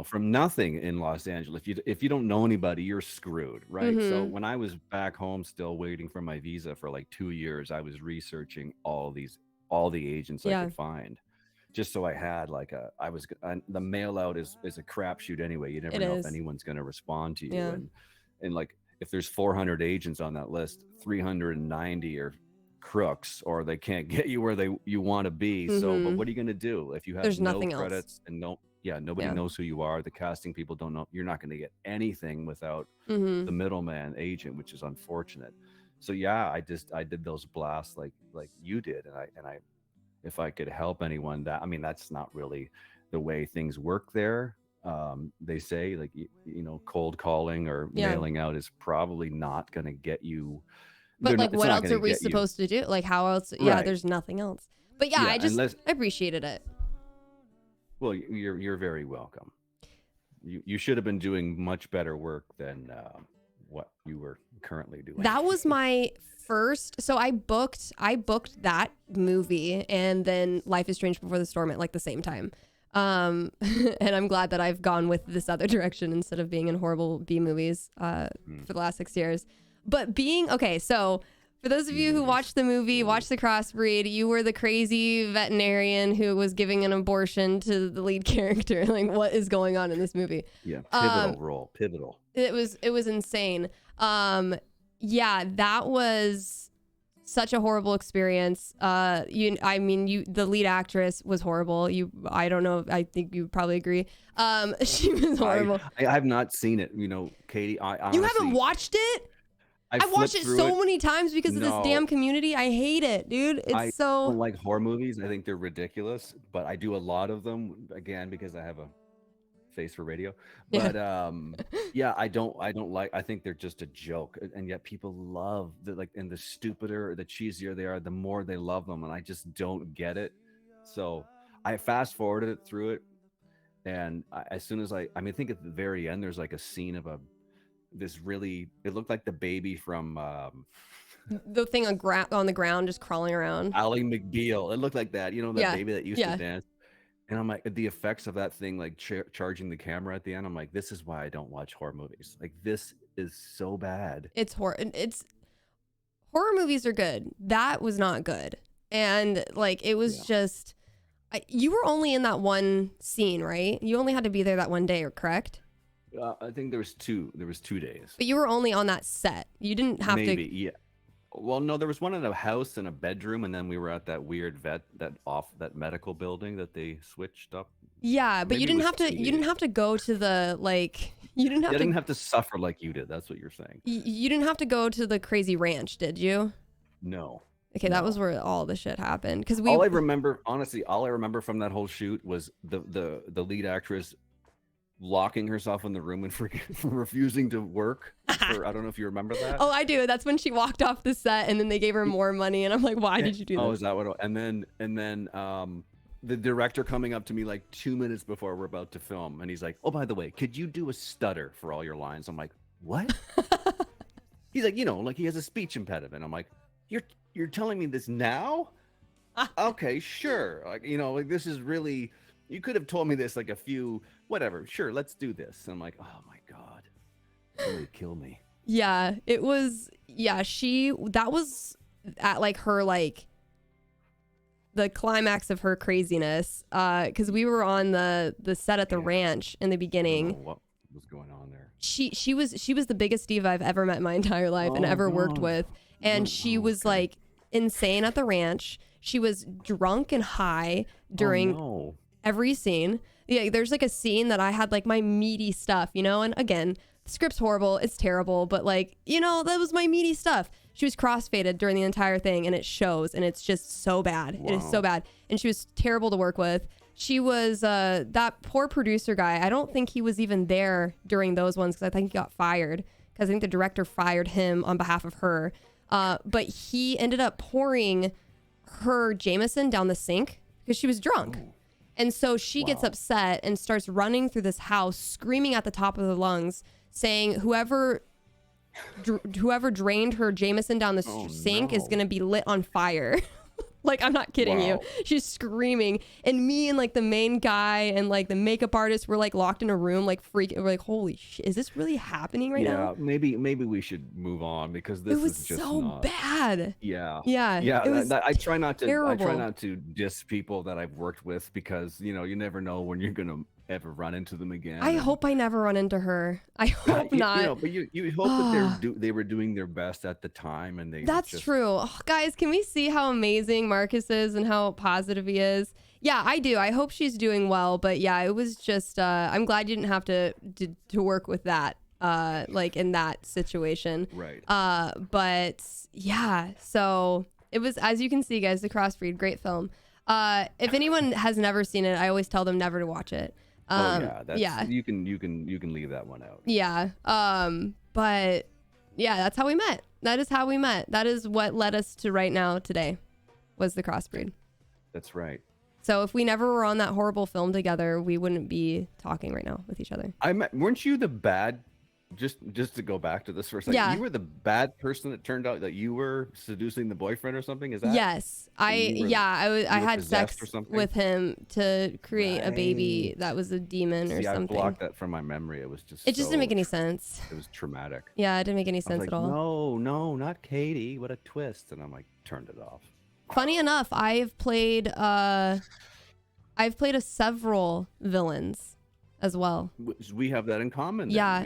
from nothing in Los Angeles. If you don't know anybody, you're screwed, right? So when I was back home still waiting for my visa for like 2 years, I was researching all the agents I could find, just so I had like the mail out is a crapshoot anyway. You never know if anyone's going to respond to you, and like if there's 400 agents on that list, 390 are crooks, or they can't get you where you want to be. So but what are you going to do if you have there's no nothing credits else. and nobody knows who you are? The casting people don't know. You're not going to get anything without the middleman agent, which is unfortunate. So I did those blasts like you did, and I if I could help anyone, that's not really the way things work there. They say like cold calling or mailing out is probably not going to get you. But like, what else are we supposed to do? Like, how else? Yeah, there's nothing else. But I appreciated it. Well, you're very welcome. You should have been doing much better work than what you were currently doing. That was my first. So I booked that movie and then Life is Strange Before the Storm at like the same time. And I'm glad that I've gone with this other direction instead of being in horrible B movies for the last 6 years. But okay, so for those of you who watched the movie, watched The Crossbreed, you were the crazy veterinarian who was giving an abortion to the lead character. Like, what is going on in this movie? Yeah, pivotal role, pivotal. It was insane. Yeah, that was such a horrible experience. The lead actress was horrible. I don't know. I think you probably agree. She was horrible. I have not seen it. You know, Katie, I honestly, You haven't watched it? I've watched it so many times because of this damn community. I hate it, dude. I don't like horror movies. I think they're ridiculous, but I do a lot of them, again, because I have a face for radio. But yeah, I don't like, I think they're just a joke, and yet people love and the stupider or the cheesier they are, the more they love them, and I just don't get it. So I fast forwarded it through it, and as soon as I think at the very end there's like a scene of it looked like the baby from the thing on the ground just crawling around. Ally McBeal. It looked like that, that baby that used to dance. And I'm like, the effects of that thing, like charging the camera at the end, I'm like, this is why I don't watch horror movies. Like, this is so bad. Horror movies are good. That was not good. And like, it was just, you were only in that one scene, right? You only had to be there that one day, correct? I think there was 2 days. But you were only on that set. You didn't have to. Yeah. Well, no, there was one in a house and a bedroom, and then we were at that weird that medical building that they switched up. Yeah, but you didn't have to. You didn't have to go to the You didn't have I didn't have to suffer like you did. That's what you're saying. You didn't have to go to the crazy ranch, did you? No. Okay, that was where all the shit happened. Because all I remember from that whole shoot was the lead actress locking herself in the room and for refusing to work. I don't know if you remember that. Oh, I do. That's when she walked off the set and then they gave her more money. And I'm like, why did you do that? Oh, is that what? And then the director coming up to me like 2 minutes before we're about to film, and he's like, "Oh, by the way, could you do a stutter for all your lines?" I'm like, "What?" He's like, like he has a speech impediment. I'm like, "You're telling me this now?" Okay, sure. Like, this is really. You could have told me this like a few, whatever. Sure, let's do this. And I'm like, oh my God, somebody kill me. Yeah, it was. Yeah, that was at like her the climax of her craziness. Because we were on the set at the ranch in the beginning. I don't know what was going on there? She was the biggest diva I've ever met in my entire life and ever worked with, and she was like insane at the ranch. She was drunk and high during every scene. Yeah, there's like a scene that I had like my meaty stuff, and again, the script's horrible, it's terrible, but like, that was my meaty stuff. She was crossfaded during the entire thing, and it shows, and it's just so bad. It is so bad. And she was terrible to work with. She was that poor producer guy. I don't think he was even there during those ones, because I think he got fired, because I think the director fired him on behalf of her. But he ended up pouring her Jameson down the sink because she was drunk. Ooh. And so she gets upset and starts running through this house, screaming at the top of her lungs, saying whoever drained her Jameson down the sink is going to be lit on fire. Like, I'm not kidding you. She's screaming. And me and like the main guy and like the makeup artist were like locked in a room, like freaking. We're like, holy shit, is this really happening right now? Yeah, maybe we should move on, because this is just so bad. Yeah. It was I try not terrible. to diss people that I've worked with, because you never know when you're gonna ever run into them again. I hope I never run into her. I hope not. But you hope that they were doing their best at the time, and That's true. Oh, guys, can we see how amazing Marqus is and how positive he is? Yeah, I do. I hope she's doing well. But yeah, it was just. I'm glad you didn't have to work with that. Like in that situation. Right. But yeah, so it was, as you can see, guys, The Crossbreed, great film. If anyone has never seen it, I always tell them never to watch it. You can leave that one out. Yeah. But yeah, that's how we met. That is how we met. That is what led us to right now today, was The Crossbreed. That's right. So if we never were on that horrible film together, we wouldn't be talking right now with each other. Weren't you the bad just to go back to this for a second, Yeah. you were the bad person that turned out that you were seducing the boyfriend or something. Is that Yes. you were I you were had possessed or sex something? with him to create a Right. baby that was a demon or See, I something. blocked that from my memory. It was It just just didn't make so any sense. it was traumatic. Yeah, it didn't make any I was sense like, at all. no, no, not Katie. What a twist. And I'm like, turned it off. Funny enough, I've played a several villains as well. We have that in common then. Yeah.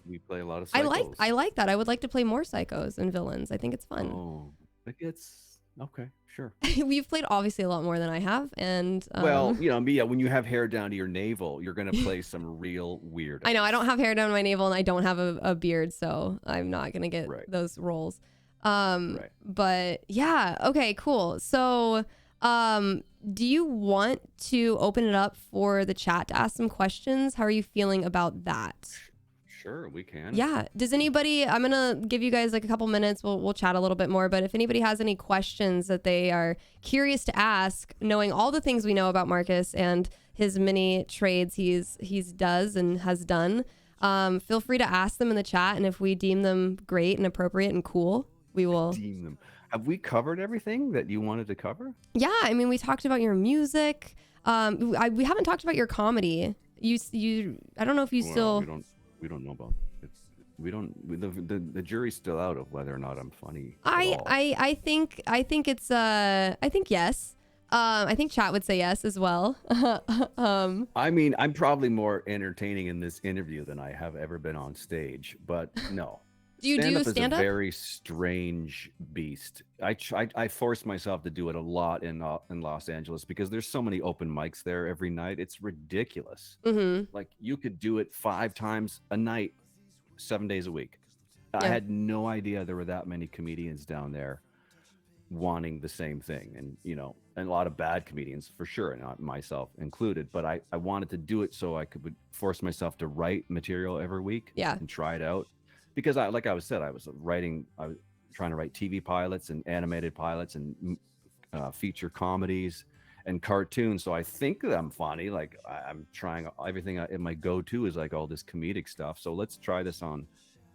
We play a lot of I psychos. like that. I would like to play more psychos and villains. I think it's fun. Oh, like it's okay, sure. We've played obviously a lot more than I have, and Well, yeah, when you have hair down to your navel, you're gonna play some real I know I weirdos. don't have hair down my navel and I don't have a beard, so I'm not gonna get Right, those roles. right. But yeah, okay, cool. So, do you want to open it up for the chat to ask some questions? How are you feeling about that? Sure, we can. Yeah. Does anybody? I'm gonna give you guys like a couple minutes. We'll chat a little bit more. But if anybody has any questions that they are curious to ask, knowing all the things we know about Marqus and his many trades he's does and has done, feel free to ask them in the chat. And if we deem them great and appropriate and cool, we will. Deem them. Have we covered everything that you wanted to cover? Yeah. I mean, we talked about your music. We haven't talked about your comedy. You. I don't know if you Well, still. we don't know about it. We don't. The jury's still out of whether or not I'm funny at I all. I I think I think it's I think yes. I think chat would say yes as well. I mean, I'm probably more entertaining in this interview than I have ever been on stage, but no. Do you Stand do up is a stand up? very strange beast. I force myself to do it a lot in Los Angeles because there's so many open mics there every night. It's ridiculous. Mm-hmm. Like you could do it 5 times a night, 7 days a week. I Yeah. had no idea there were that many comedians down there wanting the same thing, and a lot of bad comedians for sure, not myself included. But I wanted to do it so I would force myself to write material every week Yeah. and try it out because like I was said, I was trying to write TV pilots and animated pilots and feature comedies and cartoons. So I think that I'm funny. Like I'm trying everything. In my go-to is like all this comedic stuff. So let's try this on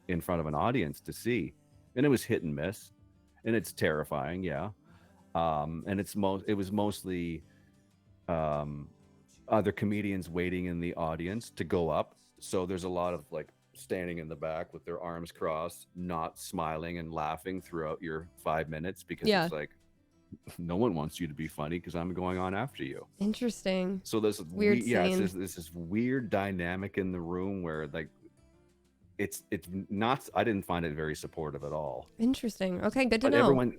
in front of an audience to see. And it was hit and miss, and it's terrifying. Yeah. And it was mostly um, other comedians waiting in the audience to go up. So there's a lot of like standing in the back with their arms crossed, not smiling and laughing throughout your 5 minutes because Yeah. it's like no one wants you to be funny because I'm going on after you. Interesting. So there's Weird yeah, scene. this is weird dynamic in the room where like it's not. I didn't find it very supportive at all. Interesting. Okay, good to But know.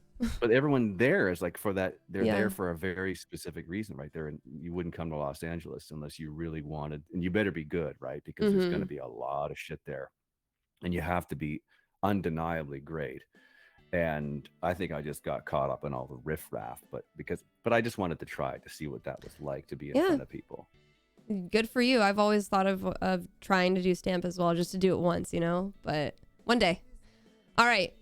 everyone there is like for that. They're Yeah. there for a very specific reason, right? There, you wouldn't come to Los Angeles unless you really wanted, and you better be good, right? Because there's going Mm-hmm. to be a lot of shit there, and you have to be undeniably great. And I think I just got caught up in all the riffraff, but I just wanted to try to see what that was like to be in Yeah. front of people. Good for you. I've always thought of trying to do stamp as well, just to do it once, but one day. All right.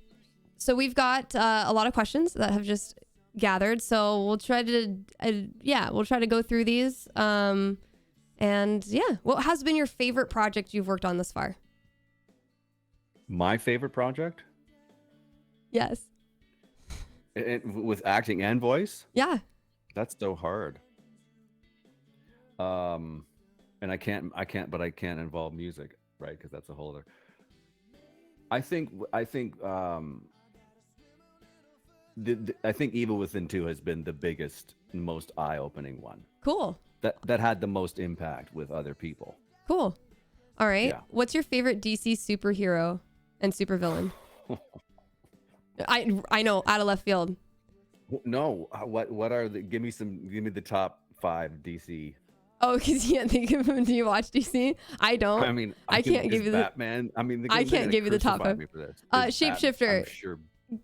So we've got a lot of questions that have just gathered. So we'll try to, we'll try to go through these. And yeah, what has been your favorite project you've worked on thus far? My favorite project, Yes. with acting and voice, Yeah. that's so hard. And I can't involve music, right? Because that's a whole other. I think I think Evil Within 2 has been the biggest, most eye-opening one. Cool. That had the most impact with other people. Cool. All right. Yeah. What's your favorite DC superhero and supervillain? I know, out of left field. No, what are the? Give me the top 5 DC. Oh, because you can't think of him. Do you watch DC? I don't. I mean, I can't give you the. Batman. I mean, I can't give you the top 5. Me for this. Shapeshifter. I'm sure.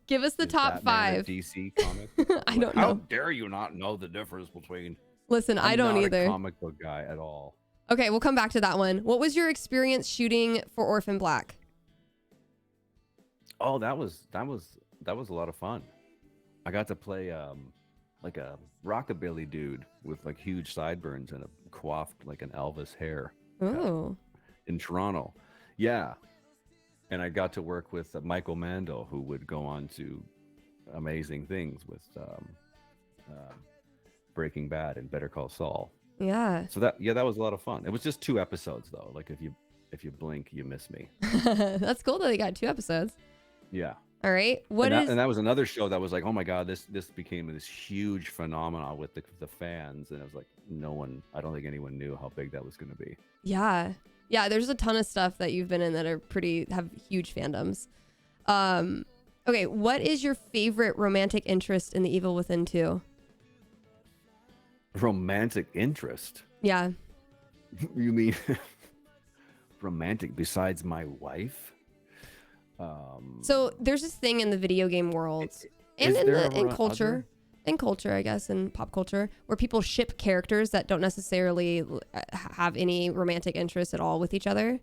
Give us the Is top Batman a 5. DC comic? I don't How know. dare you not know the difference between? Listen, I I'm don't not either. a comic book guy at all. Okay, we'll come back to that one. What was your experience shooting for Orphan Black? Oh, that was a lot of fun. I got to play like a rockabilly dude with like huge sideburns and a coiffed like an Elvis hair Oh, in Toronto. Yeah. and I got to work with Michael Mando, who would go on to amazing things with uh, Breaking Bad and Better Call Saul. Yeah. So that yeah, that was a lot of fun. It was just 2 episodes though. Like if you blink, you miss me. That's cool that they got 2 episodes. Yeah. All right. And What that, is and that was another show that was like, oh my god, this became this huge phenomenon with the fans, and it was like no one, I don't think anyone knew how big that was going to be. Yeah. Yeah, there's a ton of stuff that you've been in that are pretty have huge fandoms. Um okay, what is your favorite romantic interest in The Evil Within 2? Romantic interest? Yeah. You mean romantic besides my wife? So there's this thing in the video game world and Is in there the in other? culture, in culture, I guess, in pop culture, where people ship characters that don't necessarily have any romantic interest at all with each other.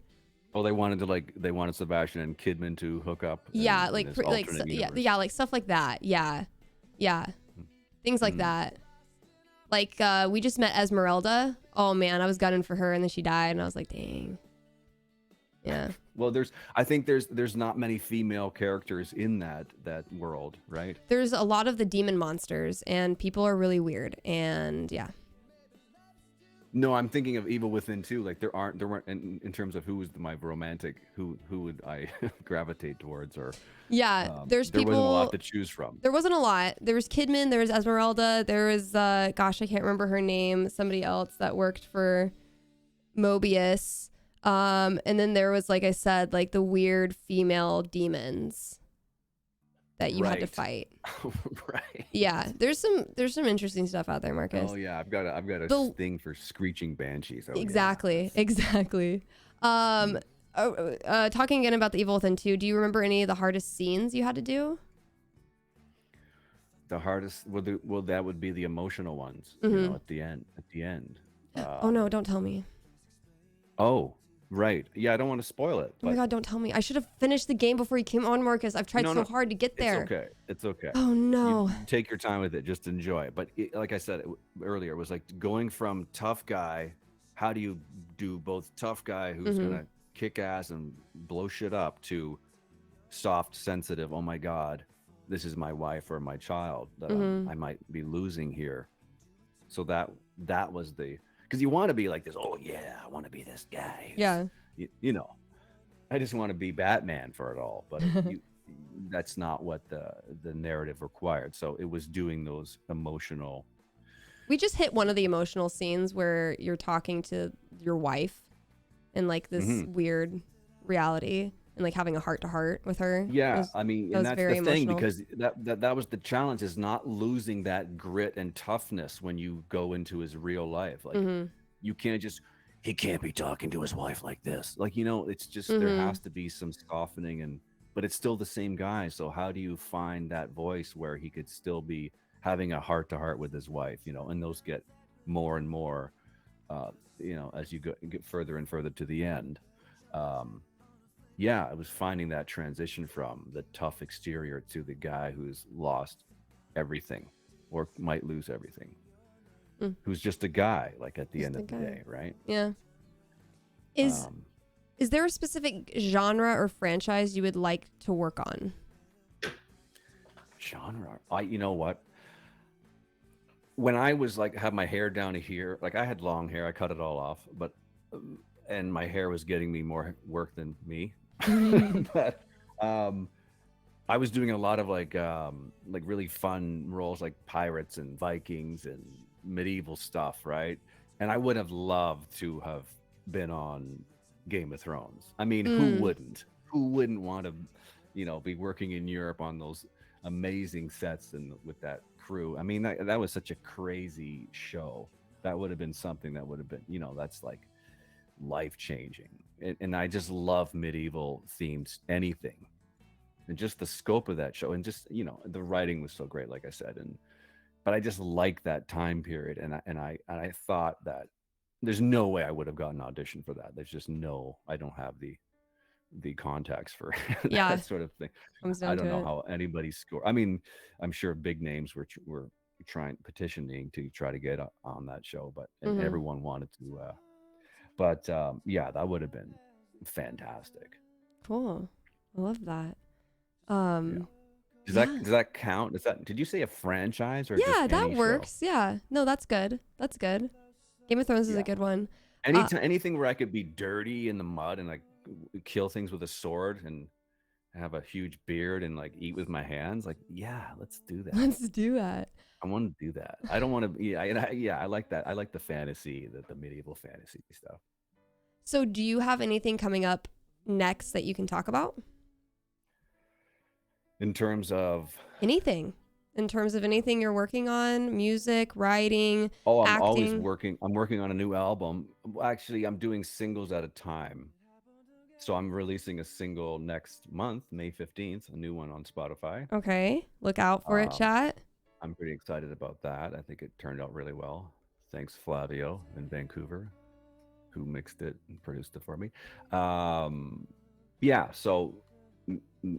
Oh, they wanted Sebastian and Kidman to hook up Yeah, in this alternate yeah, universe. yeah, like stuff like that. Yeah, yeah, things like Mm. that. Like we just met Esmeralda. Oh man, I was gunning for her, and then she died, and I was like, dang. Yeah. Well, I think there's not many female characters in that world, right? There's a lot of the demon monsters, and people are really weird, and yeah. No, I'm thinking of Evil Within too. Like there weren't in terms of who was my romantic, who would I gravitate towards, or Yeah, there's there people. wasn't a lot to choose from. There wasn't a lot. There was Kidman, there was Esmeralda, there was gosh, I can't remember her name, somebody else that worked for Mobius. And then there was, like I said, like the weird female demons that you had to Right. fight. Right. Yeah, there's some interesting stuff out there, Marcus. Oh yeah, I've got a The- thing for screeching banshees. Oh, yeah. Exactly, exactly. Talking again about the Evil Within 2, do you remember any of the hardest scenes you had to do? The hardest, well, that would be the emotional ones, Mhm. at the end. At the end. Oh no, don't tell me. Oh, right. Yeah, I don't want to spoil it. Oh my But god, don't tell me. I should have finished the game before you came on, Marcus. I've tried no, so no, hard to get there. it's okay. It's okay. Oh no. You take your time with it. Just enjoy it. But like I said earlier, it was like going from tough guy. How do you do both tough guy who's gonna kick ass and blow shit up to soft, sensitive? Oh my God, this is my wife or my child that I might be losing here. So that was because you want to be like this. Oh yeah, I want to be this guy. Yeah. I just want to be Batman for it all, but that's not what the narrative required. So it was doing those emotional. We just hit one of the emotional scenes where you're talking to your wife in like this weird reality and like having a heart to heart with her. Yeah, I mean, that was and that's very the thing, emotional. because that was the challenge, is not losing that grit and toughness when you go into his real life. Like you can't just, he can't be talking to his wife like this. Like, it's just there has to be some softening, but it's still the same guy. So how do you find that voice where he could still be having a heart to heart with his wife, and those get more and more as you get further and further to the end. Yeah, I was finding that transition from the tough exterior to the guy who's lost everything or might lose everything, who's just a guy, like at the Just end a of the guy. day, right? Yeah. Is there a specific genre or franchise you would like to work on? Genre, you know what? When I was like, had my hair down to here, like I had long hair, I cut it all off, but and my hair was getting me more work than me. But I was doing a lot of like really fun roles, like pirates and Vikings and medieval stuff, right? And I would have loved to have been on Game of Thrones. I mean, who wouldn't? Who wouldn't want to, be working in Europe on those amazing sets and with that crew? I mean, that was such a crazy show. That would have been something that would have been, that's like life changing. And I just love medieval themed anything, and just the scope of that show, and just the writing was so great, like I said, but I just like that time period, and I thought that there's no way I would have gotten an audition for that. There's just I don't have the contacts for Yeah. that sort of thing. Comes down I don't to know it. how anybody score. I mean, I'm sure big names were petitioning to try to get on that show, but and everyone wanted to. But yeah, that would have been fantastic. Cool. I love that. Yeah. Yeah. Does that count? Did you say a franchise or just Yeah, that any show? works. Yeah. No, that's good. That's good. Game of Thrones is a Yeah. good one. Uh, Anything where I could be dirty in the mud and like kill things with a sword and have a huge beard and like eat with my hands, like yeah, let's do that. let's do that. I want to do that. I don't want to. Yeah, yeah. I like that. I like the fantasy, the medieval fantasy stuff. So, do you have anything coming up next that you can talk about? In terms of, Anything. In terms of anything you're working on, music, writing, oh, I'm always acting. working. I'm working on a new album. Well, actually, I'm doing singles at a time. So I'm releasing a single next month, May 15th, a new one on Spotify. Okay. Look out for it, Um, chat. I'm pretty excited about that. I think it turned out really well. Thanks, Flavio in Vancouver, who mixed it and produced it for me. Yeah, so the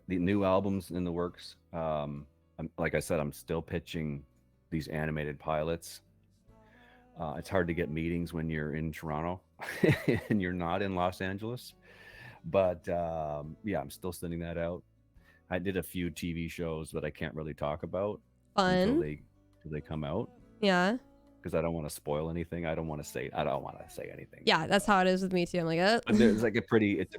new albums in the works. Like I said, I'm still pitching these animated pilots. It's hard to get meetings when you're in Toronto and you're not in Los Angeles. But yeah, I'm still sending that out. I did a few TV shows that I can't really talk about until Fun. they come out Yeah. because I don't want to spoil anything. I don't want to say anything. Yeah, that's how it is with me too. I'm like, But there's like it's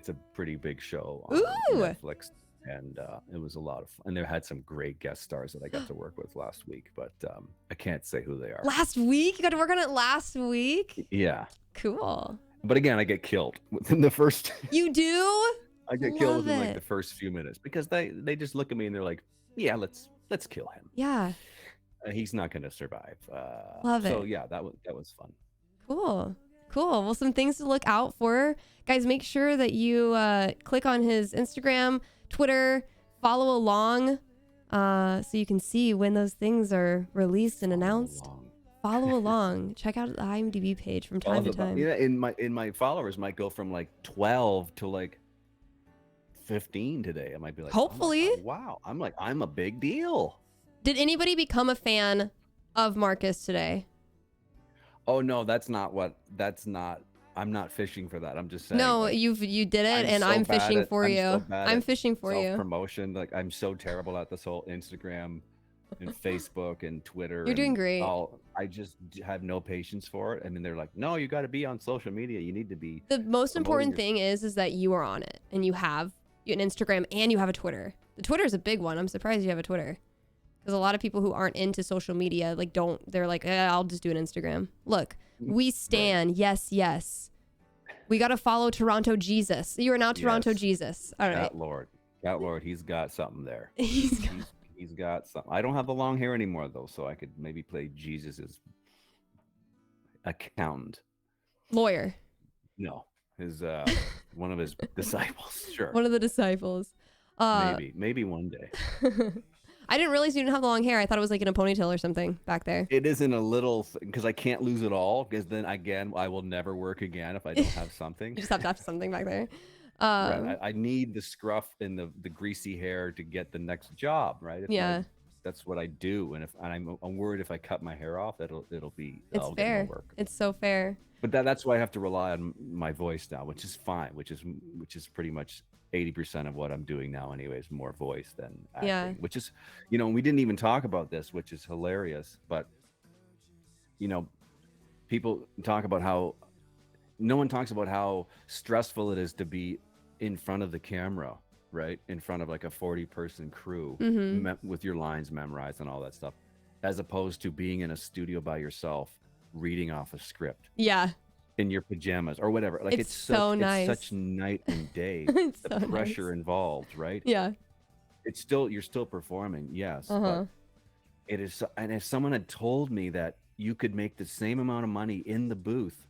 a pretty big show on ooh. Netflix, and it was a lot of fun. And they had some great guest stars that I got to work with last week, but I can't say who they are. Last week? You got to work on it last week? Yeah, Cool. but again, I get killed within the first. You do? I get killed Love within like it. the first few minutes because they just look at me and they're like, "Yeah, let's kill him. Yeah. He's not going to survive." Love So it. yeah, that was fun. Cool. Cool. Well, some things to look out for. Guys, make sure that you click on his Instagram, Twitter, follow along so you can see when those things are released and announced. Long. Follow along. Check out the IMDb page from time to time. Yeah, in my followers might go from like 12 to like 15 today. I might be like, Hopefully. oh, wow. I'm a big deal. Did anybody become a fan of Marcus today? Oh no, I'm not fishing for that. I'm just saying. No, like, you did it, and so I'm bad fishing at- for I'm you. so bad I'm at fishing for you. self-promotion. Like I'm so terrible at this whole Instagram and Facebook and Twitter. You're doing and great. I just have no patience for it. I mean, they're like, no, you got to be on social media. You need to be. The most promoting important thing is that you are on it, and you have an Instagram and you have a Twitter. The Twitter is a big one. I'm surprised you have a Twitter, because a lot of people who aren't into social media they're like, I'll just do an Instagram. Look, we stan. Right. Yes. We got to follow Toronto Jesus. You are now Toronto Yes. Jesus. All right. That Lord, he's got something there. He's got something. I don't have the long hair anymore though, so I could maybe play Jesus's accountant. Lawyer. No, his one of his disciples. Sure. One of the disciples. Maybe one day. I didn't realize you didn't have long hair. I thought it was like in a ponytail or something back there. It isn't a little because I can't lose it all, because then again I will never work again if I don't have something. You just have to have something back there. Right. I need the scruff and the greasy hair to get the next job, right? That's what I do, and I'm worried if I cut my hair off, it'll be it's fair. No work. It's so fair. But that's why I have to rely on my voice now, which is fine, which is pretty much 80% of what I'm doing now anyways, more voice than acting. Yeah. Which is, we didn't even talk about this, which is hilarious, but people talk about how no one talks about how stressful it is to be in front of the camera, right? In front of like a 40-person crew, with your lines memorized and all that stuff, as opposed to being in a studio by yourself reading off a script. Yeah. In your pajamas or whatever. Like it's so nice. It's such night and day. The so pressure nice. Involved, right? Yeah. You're still performing, yes. But it is, and if someone had told me that you could make the same amount of money in the booth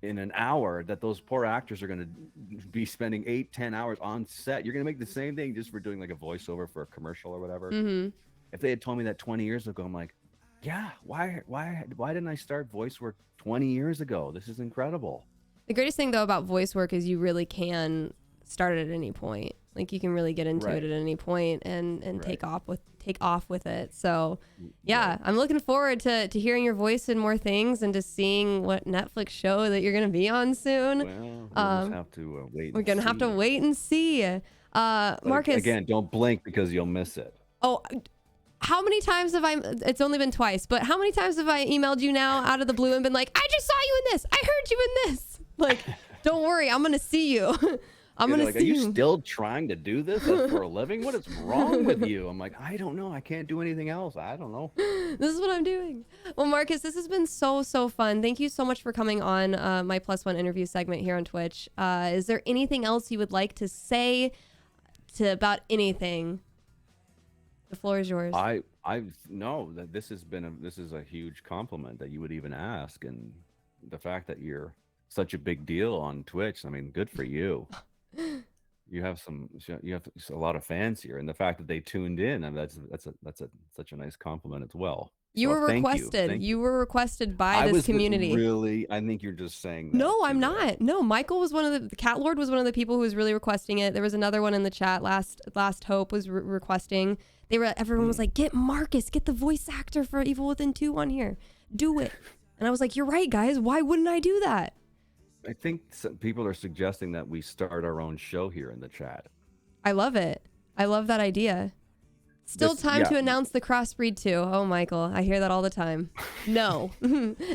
in an hour that those poor actors are going to be spending 8-10 hours on set, you're going to make the same thing just for doing like a voiceover for a commercial or whatever. If they had told me that 20 years ago, I'm like, yeah, why didn't I start voice work 20 years ago? This is incredible. The greatest thing though about voice work is you really can start at any point. Like you can really get into it Right. at any point and Right. take off with it. So yeah, Right. I'm looking forward to hearing your voice in more things and to seeing what Netflix show that you're gonna be on soon. Well, you'll just Um, have to wait we're and gonna have to see. wait and see. But Marcus, again, don't blink because you'll miss it. oh, how many times have I, it's only been twice, but how many times have I emailed you now out of the blue and been like, I just saw you in this. I heard you in this. Like, don't worry, I'm going to see you. I'm Yeah, going they're to like, "Are see you you. still trying to do this for a living? What is wrong with you?" I'm like, "I don't know. I can't do anything else. I don't know." This is what I'm doing. Well, Marcus, this has been so fun. Thank you so much for coming on my Plus One interview segment here on Twitch. Is there anything else you would like to say about anything? The floor is yours. I know that this is a huge compliment that you would even ask, and the fact that you're such a big deal on Twitch. I mean, good for you. You have a lot of fans here, and the fact that they tuned in, and that's such a nice compliment as well. You So were thank you, requested. thank You you. were requested by I this was community. really. I think you're just saying that No, I'm to not. No, Michael was one of the Cat Lord was one of the people who was really requesting it. There was another one in the chat. Last Hope was requesting. Everyone was like, get Marcus, get the voice actor for Evil Within 2 on here. Do it. And I was like, you're right, guys. Why wouldn't I do that? I think some people are suggesting that we start our own show here in the chat. I love it. I love that idea. Still time to announce the crossbreed too. Oh, Michael, I hear that all the time. No,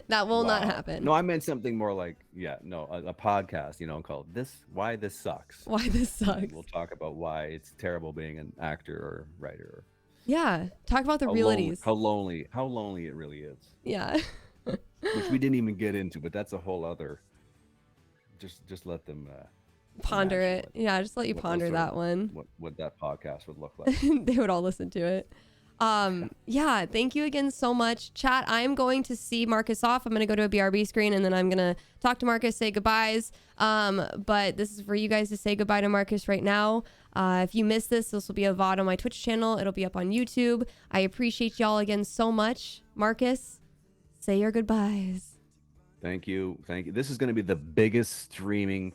that will not Wow. happen. No, I meant something more like, a podcast, called Why This Sucks. Why this And sucks. we'll talk about why it's terrible being an actor or writer. Yeah, talk about the How realities. how lonely it really is. Yeah. Which we didn't even get into, but that's a whole other. Just let them Ponder imagine it. Yeah, just let you what ponder sort that of- one. what that podcast would look like. They would all listen to it. Yeah, thank you again so much. Chat, I'm going to see Marcus off. I'm going to go to a BRB screen and then I'm going to talk to Marcus, say goodbyes. But this is for you guys to say goodbye to Marcus right now. If you missed this will be a VOD on my Twitch channel. It'll be up on YouTube. I appreciate y'all again so much. Marcus, say your goodbyes. Thank you. This is going to be the biggest streaming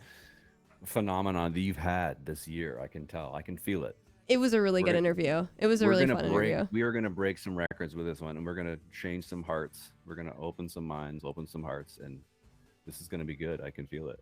phenomenon that you've had this year. I can tell. I can feel it. It was a really We're good gonna- interview. It was a really fun interview. We are going to break some records with this one, and we're going to change some hearts. We're going to open some minds, open some hearts, and this is going to be good. I can feel it.